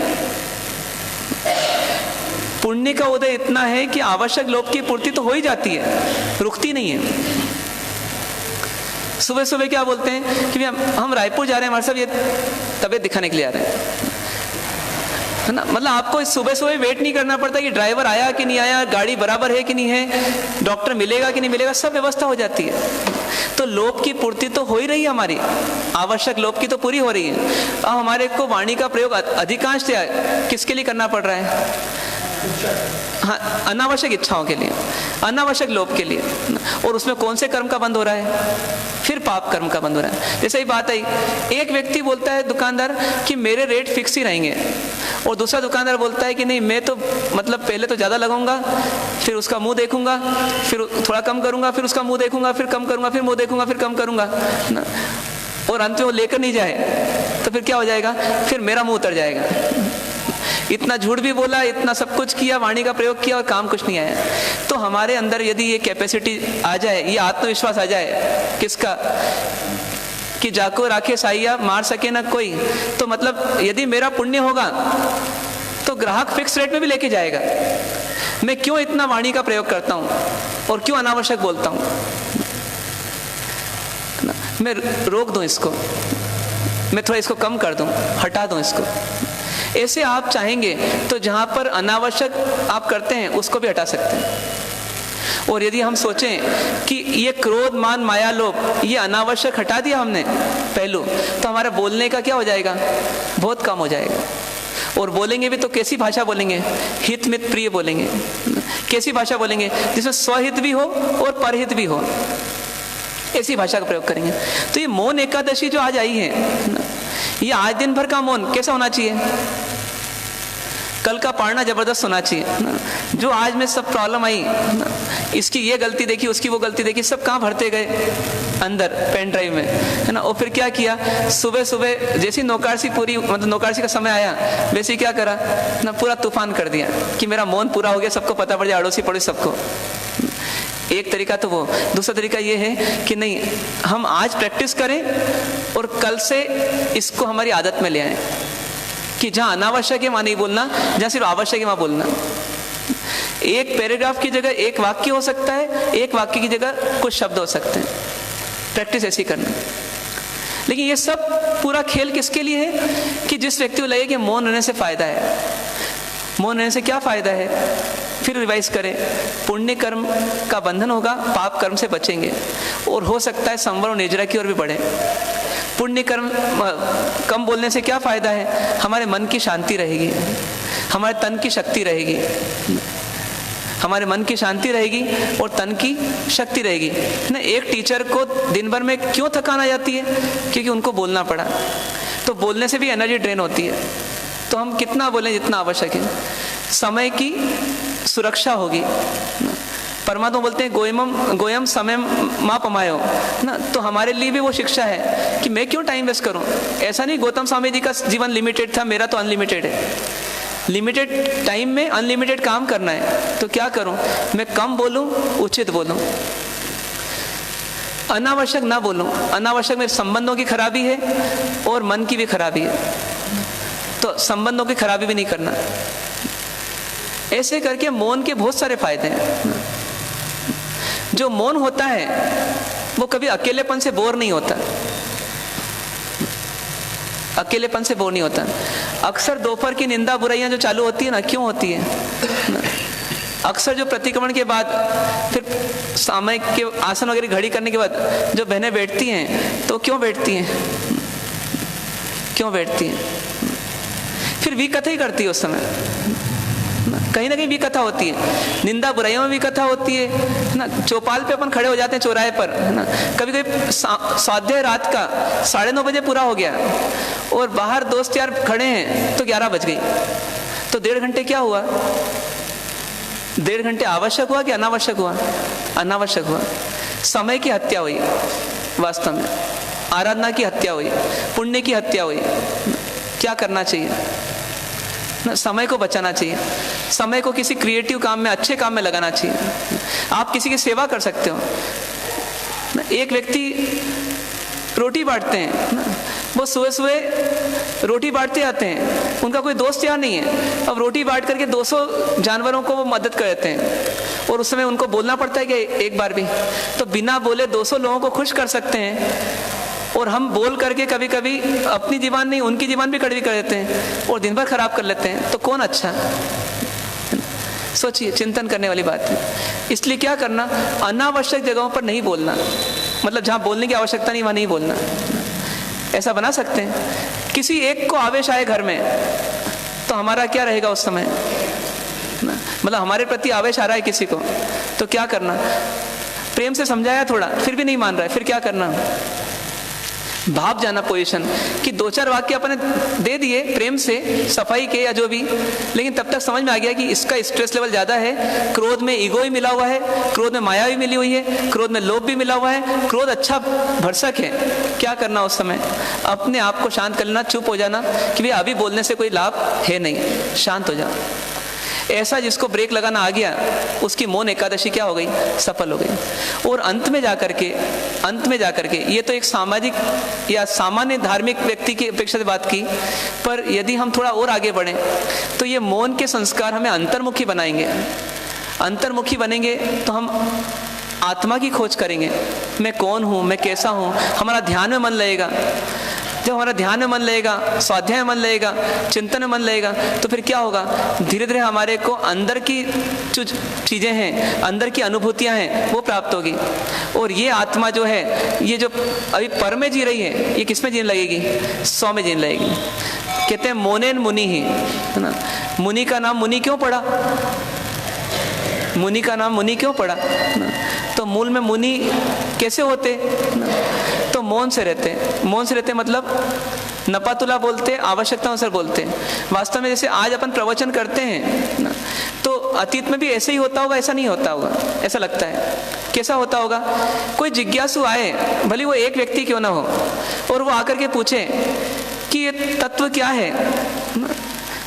पुण्य का उदय इतना है कि आवश्यक लोभ की पूर्ति तो हो ही जाती है, रुकती नहीं है। सुबह सुबह क्या बोलते हैं कि हम रायपुर जा रहे हैं, हमारे साहब ये तबीयत दिखाने के लिए आ रहे हैं, है ना। मतलब आपको सुबह सुबह वेट नहीं करना पड़ता कि ड्राइवर आया कि नहीं आया, गाड़ी बराबर है कि नहीं है, डॉक्टर मिलेगा कि नहीं मिलेगा, सब व्यवस्था हो जाती है। तो लोभ की पूर्ति तो हो ही रही है, हमारी आवश्यक लोभ की तो पूरी हो रही है। अब हमारे को वाणी का प्रयोग अधिकांश किसके लिए करना पड़ रहा है? हाँ, अनावश्यक इच्छाओं के लिए, अनावश्यक लोभ के लिए। और उसमें कौन से कर्म का बंद हो रहा है? फिर पाप कर्म का बंद हो रहा है। जैसे ही बात आई, एक व्यक्ति बोलता है दुकानदार कि मेरे रेट फिक्स ही रहेंगे, और दूसरा दुकानदार बोलता है कि नहीं मैं तो मतलब पहले तो ज़्यादा लगाऊंगा, फिर उसका मुंह देखूंगा, फिर थोड़ा कम करूंगा, फिर उसका मुंह देखूंगा, फिर कम करूंगा, फिर मुंह देखूंगा, फिर कम करूंगा ना, और अंत में वो लेकर नहीं जाए तो फिर क्या हो जाएगा? फिर मेरा मुंह उतर जाएगा। इतना झूठ भी बोला, इतना सब कुछ किया, वाणी का प्रयोग किया, और काम कुछ नहीं आया। तो हमारे अंदर यदि ये कैपेसिटी आ जाए, ये आत्मविश्वास आ जाए, किसका? कि जाको राखे साइया मार सके ना कोई, तो मतलब यदि मेरा पुण्य होगा तो ग्राहक फिक्स रेट में भी लेके जाएगा। मैं क्यों इतना वाणी का प्रयोग करता हूं और क्यों अनावश्यक बोलता हूं? मैं रोक दूं इसको, मैं थोड़ा इसको कम कर दूं, हटा दूं इसको। ऐसे आप चाहेंगे तो जहां पर अनावश्यक आप करते हैं उसको भी हटा सकते हैं। और यदि हम सोचें कि ये क्रोध मान माया लोभ ये अनावश्यक हटा दिया हमने पहलू, तो हमारा बोलने का क्या हो जाएगा? बहुत कम हो जाएगा। और बोलेंगे भी तो कैसी भाषा बोलेंगे? हित मित प्रिय बोलेंगे। कैसी भाषा बोलेंगे? जिसमें स्वहित भी हो और परहित भी हो, ऐसी भाषा का प्रयोग करेंगे। तो ये मौन एकादशी जो आज आई है, ये आज दिन भर का मौन कैसा होना चाहिए? कल का पढ़ना जबरदस्त होना चाहिए। जो आज में सब प्रॉब्लम आई, इसकी ये गलती देखी, उसकी वो गलती देखी, सब कहाँ भरते गए? अंदर पेन ड्राइव में, है ना। और फिर क्या किया? सुबह सुबह जैसी नौकारसी पूरी, मतलब नौकारसी का समय आया, वैसे क्या करा ना, पूरा तूफान कर दिया कि मेरा मौन पूरा हो गया, सबको पता पड़ जाए, अड़ोसी पड़ोसी सबको। एक तरीका तो वो। दूसरा तरीका ये है कि नहीं, हम आज प्रैक्टिस करें और कल से इसको हमारी आदत में ले आए कि जहाँ अनावश्यक है वहाँ नहीं बोलना, जहाँ सिर्फ आवश्यक है वहाँ बोलना। एक पैराग्राफ की जगह एक वाक्य हो सकता है, एक वाक्य की जगह कुछ शब्द हो सकते हैं। प्रैक्टिस ऐसी करना। लेकिन ये सब पूरा खेल किसके लिए है? कि जिस व्यक्ति को लगे कि मौन रहने से फायदा है। मौन रहने से क्या फायदा है? फिर रिवाइज करें। पुण्य कर्म का बंधन होगा, पाप कर्म से बचेंगे, और हो सकता है संवर और निर्जरा की ओर भी बढ़े। पुण्य कर्म कम बोलने से क्या फायदा है? हमारे मन की शांति रहेगी, हमारे तन की शक्ति रहेगी, हमारे मन की शांति रहेगी और तन की शक्ति रहेगी ना। एक टीचर को दिन भर में क्यों थकान आ जाती है? क्योंकि उनको बोलना पड़ा। तो बोलने से भी एनर्जी ड्रेन होती है। तो हम कितना बोलें जितना आवश्यक है। समय की सुरक्षा होगी। परमात्मा बोलते हैं गोयम समय माँ पमायो ना। तो हमारे लिए भी वो शिक्षा है कि मैं क्यों टाइम वेस्ट करूं। ऐसा नहीं गौतम स्वामी जी का जीवन लिमिटेड था, मेरा तो अनलिमिटेड है। लिमिटेड टाइम में अनलिमिटेड काम करना है, तो क्या करूं? मैं कम बोलूं, उचित बोलूं, अनावश्यक ना बोलूं। अनावश्यक में संबंधों की खराबी है और मन की भी खराबी है, तो संबंधों की खराबी भी नहीं करना। ऐसे करके मौन के बहुत सारे फायदे हैं। जो मौन होता है वो कभी अकेलेपन से बोर नहीं होता, अकेलेपन से बोर नहीं होता। अक्सर दोपहर की निंदा बुराइयां जो चालू होती है ना, क्यों होती है? अक्सर जो प्रतिक्रमण के बाद फिर सामयिक के आसन वगैरह घड़ी करने के बाद जो बहनें बैठती हैं, तो क्यों बैठती हैं? क्यों बैठती हैं? फिर विकथा ही करती है उस समय, कहीं ना कहीं भी कथा होती है। निंदा बुराइयों में भी कथा होती है ना। चौपाल पे अपन खड़े हो जाते हैं चौराहे पर, है ना। कभी कभी स्वाध्याय रात का 9:30 बजे पूरा हो गया और बाहर दोस्त यार खड़े हैं तो 11 बज गई। तो 1.5 घंटे क्या हुआ? 1.5 घंटे आवश्यक हुआ कि अनावश्यक हुआ? अनावश्यक हुआ। समय की हत्या हुई, वास्तव में आराधना की हत्या हुई, पुण्य की हत्या हुई। क्या करना चाहिए ना? समय को बचाना चाहिए। समय को किसी क्रिएटिव काम में, अच्छे काम में लगाना चाहिए। आप किसी की सेवा कर सकते हो। एक व्यक्ति रोटी बांटते हैं, वो सुबह सुबह रोटी बांटते आते हैं, उनका कोई दोस्त यार नहीं है, अब रोटी बांट करके 200 जानवरों को वो मदद कर देते हैं, और उस समय उनको बोलना पड़ता है कि एक बार भी, तो बिना बोले 200 लोगों को खुश कर सकते हैं। और हम बोल करके कभी कभी अपनी जीवन नहीं, उनकी जीवन भी कड़वी कर देते हैं और दिन भर खराब कर लेते हैं, तो कौन अच्छा? सोचिए, चिंतन करने वाली बात है। इसलिए क्या करना, अनावश्यक जगहों पर नहीं बोलना, मतलब जहां बोलने की आवश्यकता नहीं वहां नहीं बोलना। ऐसा बना सकते हैं। किसी एक को आवेश आए घर में, तो हमारा क्या रहेगा उस समय? मतलब हमारे प्रति आवेश आ रहा है किसी को, तो क्या करना? प्रेम से समझाया थोड़ा, फिर भी नहीं मान रहा है, फिर क्या करना? भाप जाना पोजीशन कि 2-4 वाक्य अपने दे दिए प्रेम से, सफाई के या जो भी, लेकिन तब तक समझ में आ गया कि इसका स्ट्रेस लेवल ज्यादा है, क्रोध में ईगो भी मिला हुआ है, क्रोध में माया भी मिली हुई है, क्रोध में लोभ भी मिला हुआ है, क्रोध अच्छा भरसक है। क्या करना उस समय? अपने आप को शांत कर लेना, चुप हो जाना कि भाई अभी बोलने से कोई लाभ है नहीं, शांत हो जाओ। ऐसा जिसको ब्रेक लगाना आ गया, उसकी मौन एकादशी क्या हो गई? सफल हो गई। और अंत में जाकर के ये तो एक सामाजिक या सामान्य धार्मिक व्यक्ति की अपेक्षा से बात की, पर यदि हम थोड़ा और आगे बढ़ें तो ये मौन के संस्कार हमें अंतर्मुखी बनाएंगे। अंतर्मुखी बनेंगे तो हम आत्मा की खोज करेंगे, मैं कौन हूँ, मैं कैसा हूँ, हमारा ध्यान में मन लगेगा। जब हमारा ध्यान में मन लगेगा, स्वाध्याय में मन लगेगा, चिंतन में मन लगेगा, तो फिर क्या होगा? धीरे धीरे हमारे को अंदर की जो चीज़ें हैं, अंदर की अनुभूतियां हैं, वो प्राप्त होगी। और ये आत्मा जो है, ये जो अभी पर में जी रही है, ये किस में जीने लगेगी? 100 में जीने लगेगी। कहते हैं मोनेन मुनि ही, है ना। मुनि का नाम मुनि क्यों पड़ा? मुनि का नाम मुनि क्यों पड़ा? तो मूल में मुनि कैसे होते? तो मौन से रहते। मौन से रहते मतलब नपातुला बोलते, आवश्यकता अनुसार बोलते। वास्तव में जैसे आज अपन प्रवचन करते हैं ना, तो अतीत में भी ऐसे ही होता होगा? ऐसा नहीं होता होगा, ऐसा लगता है। कैसा होता होगा? कोई जिज्ञासु आए, भले वो एक व्यक्ति क्यों ना हो, और वो आकर के पूछे कि ये तत्व क्या है,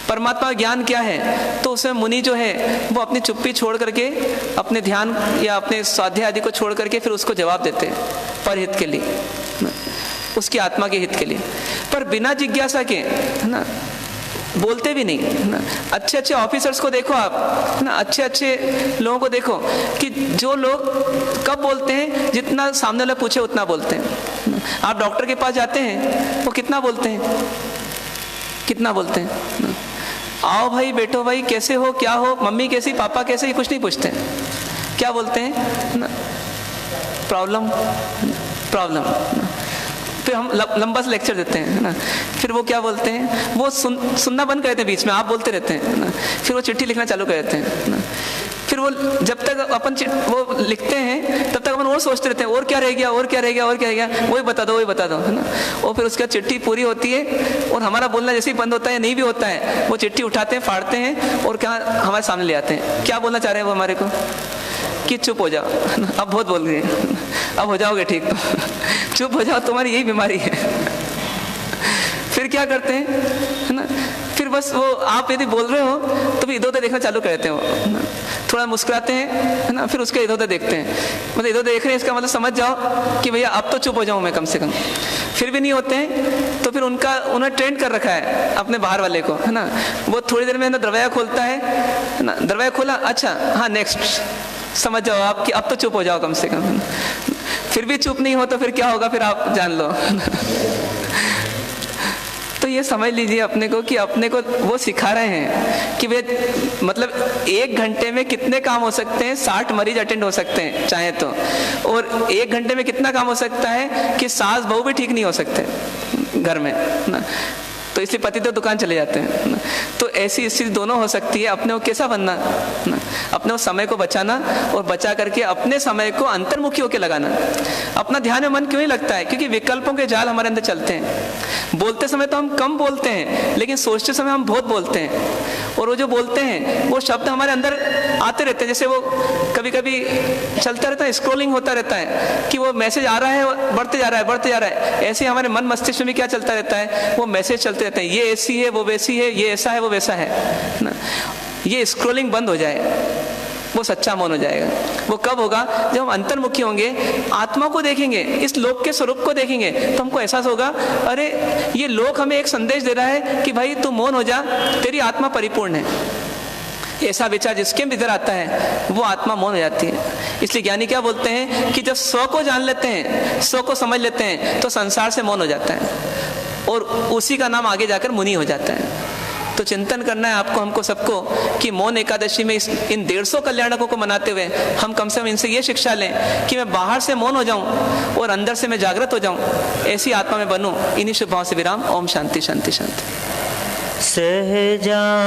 परमात्मा ज्ञान क्या है, तो उसमें मुनि जो है वो अपनी चुप्पी छोड़ करके, अपने ध्यान या अपने स्वाध्याय आदि को छोड़ करके फिर उसको जवाब देते हैं, परहित के लिए, उसकी आत्मा के हित के लिए। पर बिना जिज्ञासा के, है ना, बोलते भी नहीं, है ना। अच्छे अच्छे ऑफिसर्स को देखो आप, है ना, अच्छे अच्छे लोगों को देखो कि जो लोग कब बोलते हैं, जितना सामने वाला पूछे उतना बोलते हैं। आप डॉक्टर के पास जाते हैं, वो कितना बोलते हैं? कितना बोलते हैं? आओ भाई, बैठो भाई, कैसे हो, क्या हो, मम्मी कैसी, पापा कैसे, ये कुछ नहीं पूछते हैं। क्या बोलते हैं? Problem, problem. फिर हम लंबा सा लेक्चर देते हैं, है ना। फिर वो क्या बोलते हैं? वो सुनना बंद कर देते हैं, बीच में आप बोलते रहते हैं, है ना। फिर वो चिट्ठी लिखना चालू कर देते हैं, है ना। फिर वो जब तक अपन वो लिखते हैं, तब तक अपन और सोचते रहते हैं, और क्या रह गया, और क्या रह गया, और क्या रह गया, वही बता दो, वही बता दो, है ना। और फिर उसके बाद चिट्ठी पूरी होती है, और हमारा बोलना जैसे ही बंद होता है, नहीं भी होता है, वो चिट्ठी उठाते हैं, फाड़ते हैं, और क्या हमारे सामने ले आते हैं। क्या बोलना चाह रहे हैं वो हमारे को? कि चुप हो जाओ, अब बहुत बोल गए, अब हो जाओगे ठीक, तो चुप हो जाओ, तुम्हारी यही बीमारी है। फिर क्या करते हैं, है ना, फिर बस वो आप यदि बोल रहे हो तो भी इधर उधर देखना चालू कर देते हैं, थोड़ा मुस्कुराते हैं, है ना, फिर उसके इधर उधर देखते हैं, मतलब इधर देख रहे हैं, इसका मतलब समझ जाओ कि भैया अब तो चुप हो जाऊं मैं कम से कम। फिर भी नहीं होते हैं, तो फिर उन्होंने ट्रेंड कर रखा है अपने बाहर वाले को, है ना। वो थोड़ी देर में ना दरवाजा खोलता है ना, दरवाजा खोला, अच्छा हाँ नेक्स्ट, समझ जाओ आप कि अब तो चुप हो जाओ कम से कम। फिर भी चुप नहीं हो तो फिर क्या होगा, फिर आप जान लो। तो ये समझ लीजिए अपने को कि अपने को वो सिखा रहे हैं कि वे मतलब 1 घंटे में कितने काम हो सकते हैं, 60 मरीज अटेंड हो सकते हैं चाहे तो, और 1 घंटे में कितना काम हो सकता है कि सास बहू भी ठीक नहीं हो सकते घर में ना। तो इसलिए पति तो दुकान चले जाते हैं ना। तो ऐसी स्थिति दोनों हो सकती है। अपने को कैसा बनना ना, अपने समय को बचाना, और बचा करके अपने समय को अंतर्मुखी होकर लगाना। अपना ध्यान में मन क्यों नहीं लगता है? क्योंकि विकल्पों के जाल हमारे अंदर चलते हैं। बोलते समय तो हम कम बोलते हैं, लेकिन सोचते समय हम बहुत बोलते हैं, और वो जो बोलते हैं वो शब्द हमारे अंदर आते रहते हैं। जैसे वो कभी कभी चलता रहता है, स्क्रॉलिंग होता रहता है कि वो मैसेज आ रहा है, बढ़ते जा रहा है, बढ़ते जा रहा है। ऐसे हमारे मन मस्तिष्क में भी क्या चलता रहता है, वो मैसेज चलते रहते हैं, ये ऐसी है, वो वैसी है, ये ऐसा है, वो वैसा है ना। ये स्क्रोलिंग बंद हो जाए, वो सच्चा मौन हो जाएगा। वो कब होगा? जब हम अंतर्मुखी होंगे, आत्मा को देखेंगे, इस लोक के स्वरूप को देखेंगे, तो हमको एहसास होगा अरे ये लोक हमें एक संदेश दे रहा है कि भाई तू मौन हो जा, तेरी आत्मा परिपूर्ण है। ऐसा विचार जिसके भीतर आता है वो आत्मा मौन हो जाती है। इसलिए ज्ञानी क्या बोलते हैं कि जब स्व को जान लेते हैं, स्व को समझ लेते हैं, तो संसार से मौन हो जाता है और उसी का नाम आगे जाकर मुनि हो जाता है। तो चिंतन करना है आपको, हमको सबको, कि मौन एकादशी में इन 150 कल्याणकों को मनाते हुए हम कम से कम इनसे ये शिक्षा लें कि मैं बाहर से मौन हो जाऊं और अंदर से मैं जागृत हो जाऊं, ऐसी आत्मा में बनूं। इन्हीं शुभ भाव से विराम। ओम शांति शांति शांति। सहजानंदे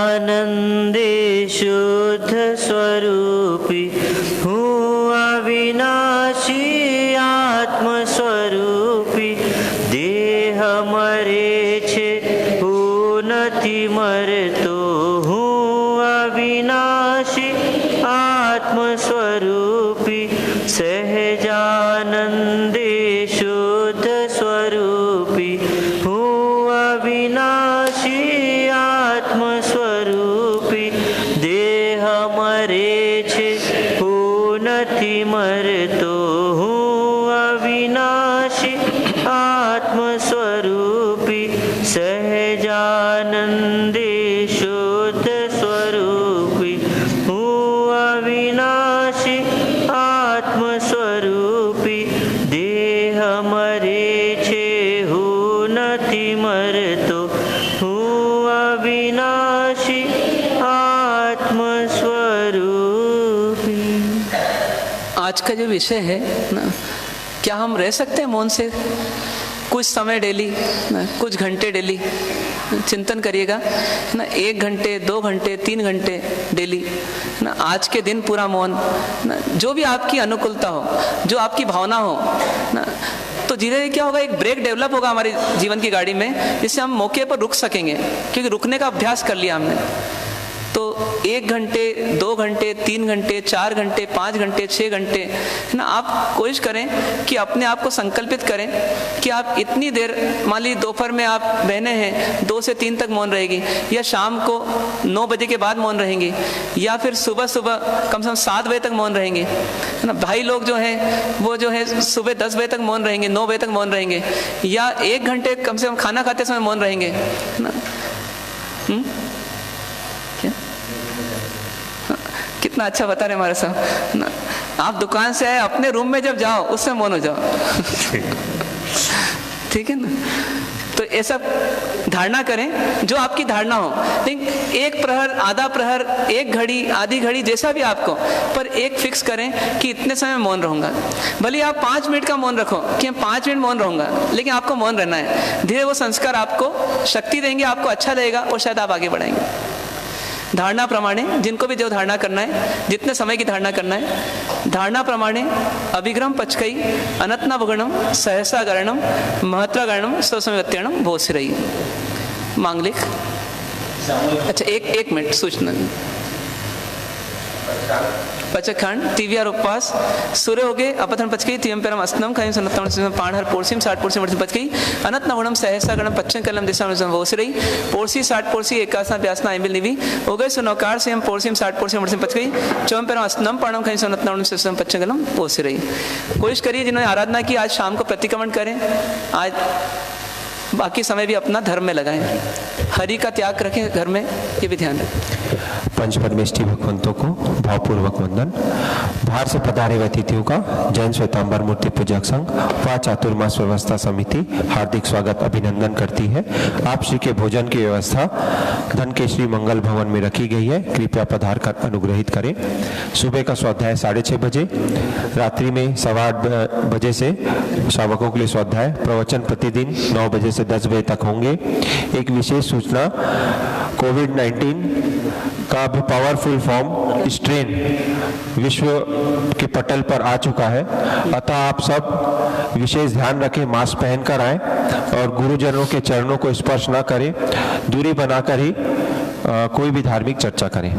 शुद्ध स्वरूपी हूँ अविनाशी आत्म स्वरूपी, देह मरे छे नति मरतो हूँ अविनाशी आत्म स्वरूपी, सहजानंदे शुद्ध स्वरूपी हूँ अविनाशी आत्म स्वरूपी, देह मरे छे हूँ नति मरतो हूँ अविनाशी आत्म स्वरूपी, सहजानंदे शुद्ध स्वरूपी हूँ अविनाशी आत्म स्वरूपी, देह मरे छे हूँ नति मरतो हूँ अविनाशी आत्म स्वरूपी। आज का जो विषय है ना, क्या हम रह सकते हैं मौन से कुछ समय डेली, कुछ घंटे डेली? चिंतन करिएगा ना, 1 घंटे 2 घंटे 3 घंटे डेली ना, आज के दिन पूरा मौन ना, जो भी आपकी अनुकूलता हो, जो आपकी भावना हो ना, तो धीरे धीरे क्या होगा, एक ब्रेक डेवलप होगा हमारे जीवन की गाड़ी में, जिससे हम मौके पर रुक सकेंगे, क्योंकि रुकने का अभ्यास कर लिया हमने। तो 1 घंटे 2 घंटे 3 घंटे 4 घंटे 5 घंटे 6 घंटे ना, आप कोशिश करें कि अपने आप को संकल्पित करें कि आप इतनी देर, मान लीजिए दोपहर में आप बहनें हैं 2 से 3 तक मौन रहेगी, या शाम को 9 बजे के बाद मौन रहेंगी, या फिर सुबह सुबह कम से कम 7 बजे तक मौन रहेंगे, है ना। भाई लोग जो हैं वो जो है सुबह 10 बजे तक मौन रहेंगे, 9 बजे तक मौन रहेंगे, या 1 घंटे कम से कम खाना खाते समय मौन रहेंगे, है ना। कितना अच्छा बता रहे हमारे साहब ना। आप दुकान से आए, अपने रूम में जब जाओ उससे मौन हो जाओ। ठीक है ना। तो ऐसा धारणा करें जो आपकी धारणा हो, लेकिन 1 प्रहर, आधा प्रहर, 1 घड़ी, आधी घड़ी, जैसा भी आपको, पर एक फिक्स करें कि इतने समय मौन रहूंगा। भले आप 5 मिनट का मौन रखो कि मैं 5 मिनट मौन रहूंगा, लेकिन आपको मौन रहना है। धीरे वो संस्कार आपको शक्ति देंगे, आपको अच्छा लगेगा और शायद आप आगे बढ़ेंगे। धारणा प्रमाणे, जिनको भी जो धारणा करना है, जितने समय की धारणा करना है, धारणा प्रमाणे अभिग्रम पचकई अनतना भगणम सहसा गरणम महत्रा गरणम स्वसमयत्यणम भोसरई। मांगलिक। अच्छा, एक मिनट सूचना। पचखंड तिव्यार उपवास सूर्य हो गए अपथन पचकई तियम परम अस्नम खाइम सनत्तम पाणहर पोरसीम 60 पोरसी मर्सी पचकई अनत नवणम सहसा गणम पच्चन कलम दिशा में वोसरई पोरसी 60 पोरसी एकासना व्यासना आइबिल निवि हो गए सुनौकार से हम पोरसीम 60 पोरसी मर्सी पचकई चौम परम अस्नम पाणम खाइम सनत्तम सिस्टम पच्चन कलम वोसरई। कोशिश करिए जिन्होंने आराधना की आज शाम को प्रतिक्रमण करें, आज बाकी समय भी अपना धर्म में लगाएं, हरि का त्याग रखें घर में, ये भी ध्यान रखें। पंचपरमेष्ठी भगवंतों को भावपूर्वक वंदन। बाहर से पधारे हुए अतिथियों का जैन श्वेतांबर मूर्ति पूजक संघ व चातुर्मास व्यवस्था समिति हार्दिक स्वागत अभिनंदन करती है। आप श्री के भोजन की व्यवस्था धन के श्री मंगल भवन में रखी गई है, कृपया पधार कर अनुग्रहित करें। सुबह का स्वाध्याय 6:30 बजे, रात्रि में 8:15 बजे से श्रावकों के लिए स्वाध्याय, प्रवचन प्रतिदिन 9 बजे से 10 बजे तक होंगे। एक विशेष सूचना, कोविड-19 का भी पावरफुल फॉर्म स्ट्रेन विश्व के पटल पर आ चुका है, अतः आप सब विशेष ध्यान रखें, मास्क पहनकर आएं और गुरुजनों के चरणों को स्पर्श न करें, दूरी बनाकर ही कोई भी धार्मिक चर्चा करें।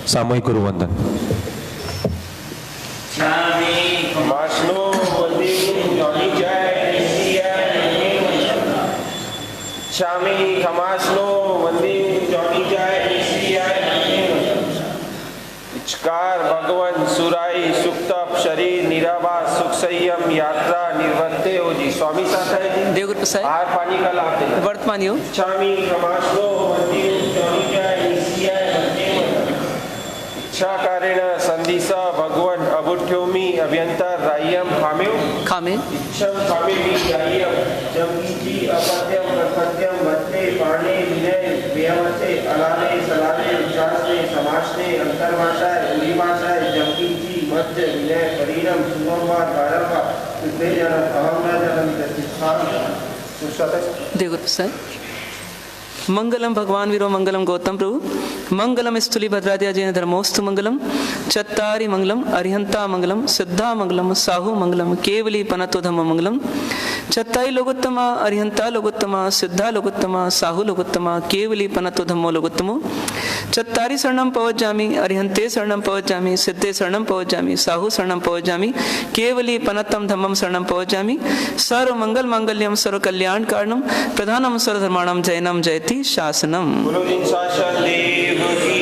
सामूहिक गुरुवंदन। Shami, Kamaslo, Mandi, Johnny Jai, CI, यात्रा निर्वर्ते हो जी। स्वामी साथ है जी। देवगुरु प्रसाद आहार पानी का लाभ देना। वर्तमान योग इच्छामी कमाशो मध्यम चौनिकाय निस्याय मध्यम इच्छा कारेण संदिसा भगवन अबुठ्योमी अभ्यंतर रायम खामेव खामे इच्छम खामे भी रायम जमकीची अपत्यम प्रपत्यम मत्ते पाणे विनय व्यवते अलाने सलाने उच्चासने समासने अंतर्भाषाय उरीभाषाय जमकीची मध्य विनय शरीरम सुमोवाद बारंबार उद्वेजनम अहम न जनम तत्स्थान सुसत देवगुरु प्रसाद मंगलम भगवान वीरो मंगलम गौतम प्रभु मंगलम स्थूली भद्राद्या जैन धर्मोस्तु मंगलम चत्तारि मंगलम अरिहंता मंगलम सिद्धा मंगलम साहु मंगलम केवली पनतो धम्म मंगलम चत्ताई लोकोत्तमा अरिहंता लोकोत्तमा सिद्धा लोकोत्तमा साहु लोकोत्तमा केवली पनतो धम्मो लोकोत्तमो चत्तारि शरणम पवज्जामि अरिहंते शरणम पवज्जामि सिद्धे शरणम पवज्जामि साहु शरणम पवज्जामि केवली पनतम धम्मम शरणम पवज्जामि सर्व मंगल मांगल्यम सर्व कल्याण कारणम प्रधानम सर्व धर्माणम जैनम जयति शासनम। गुरु जी शासन देव की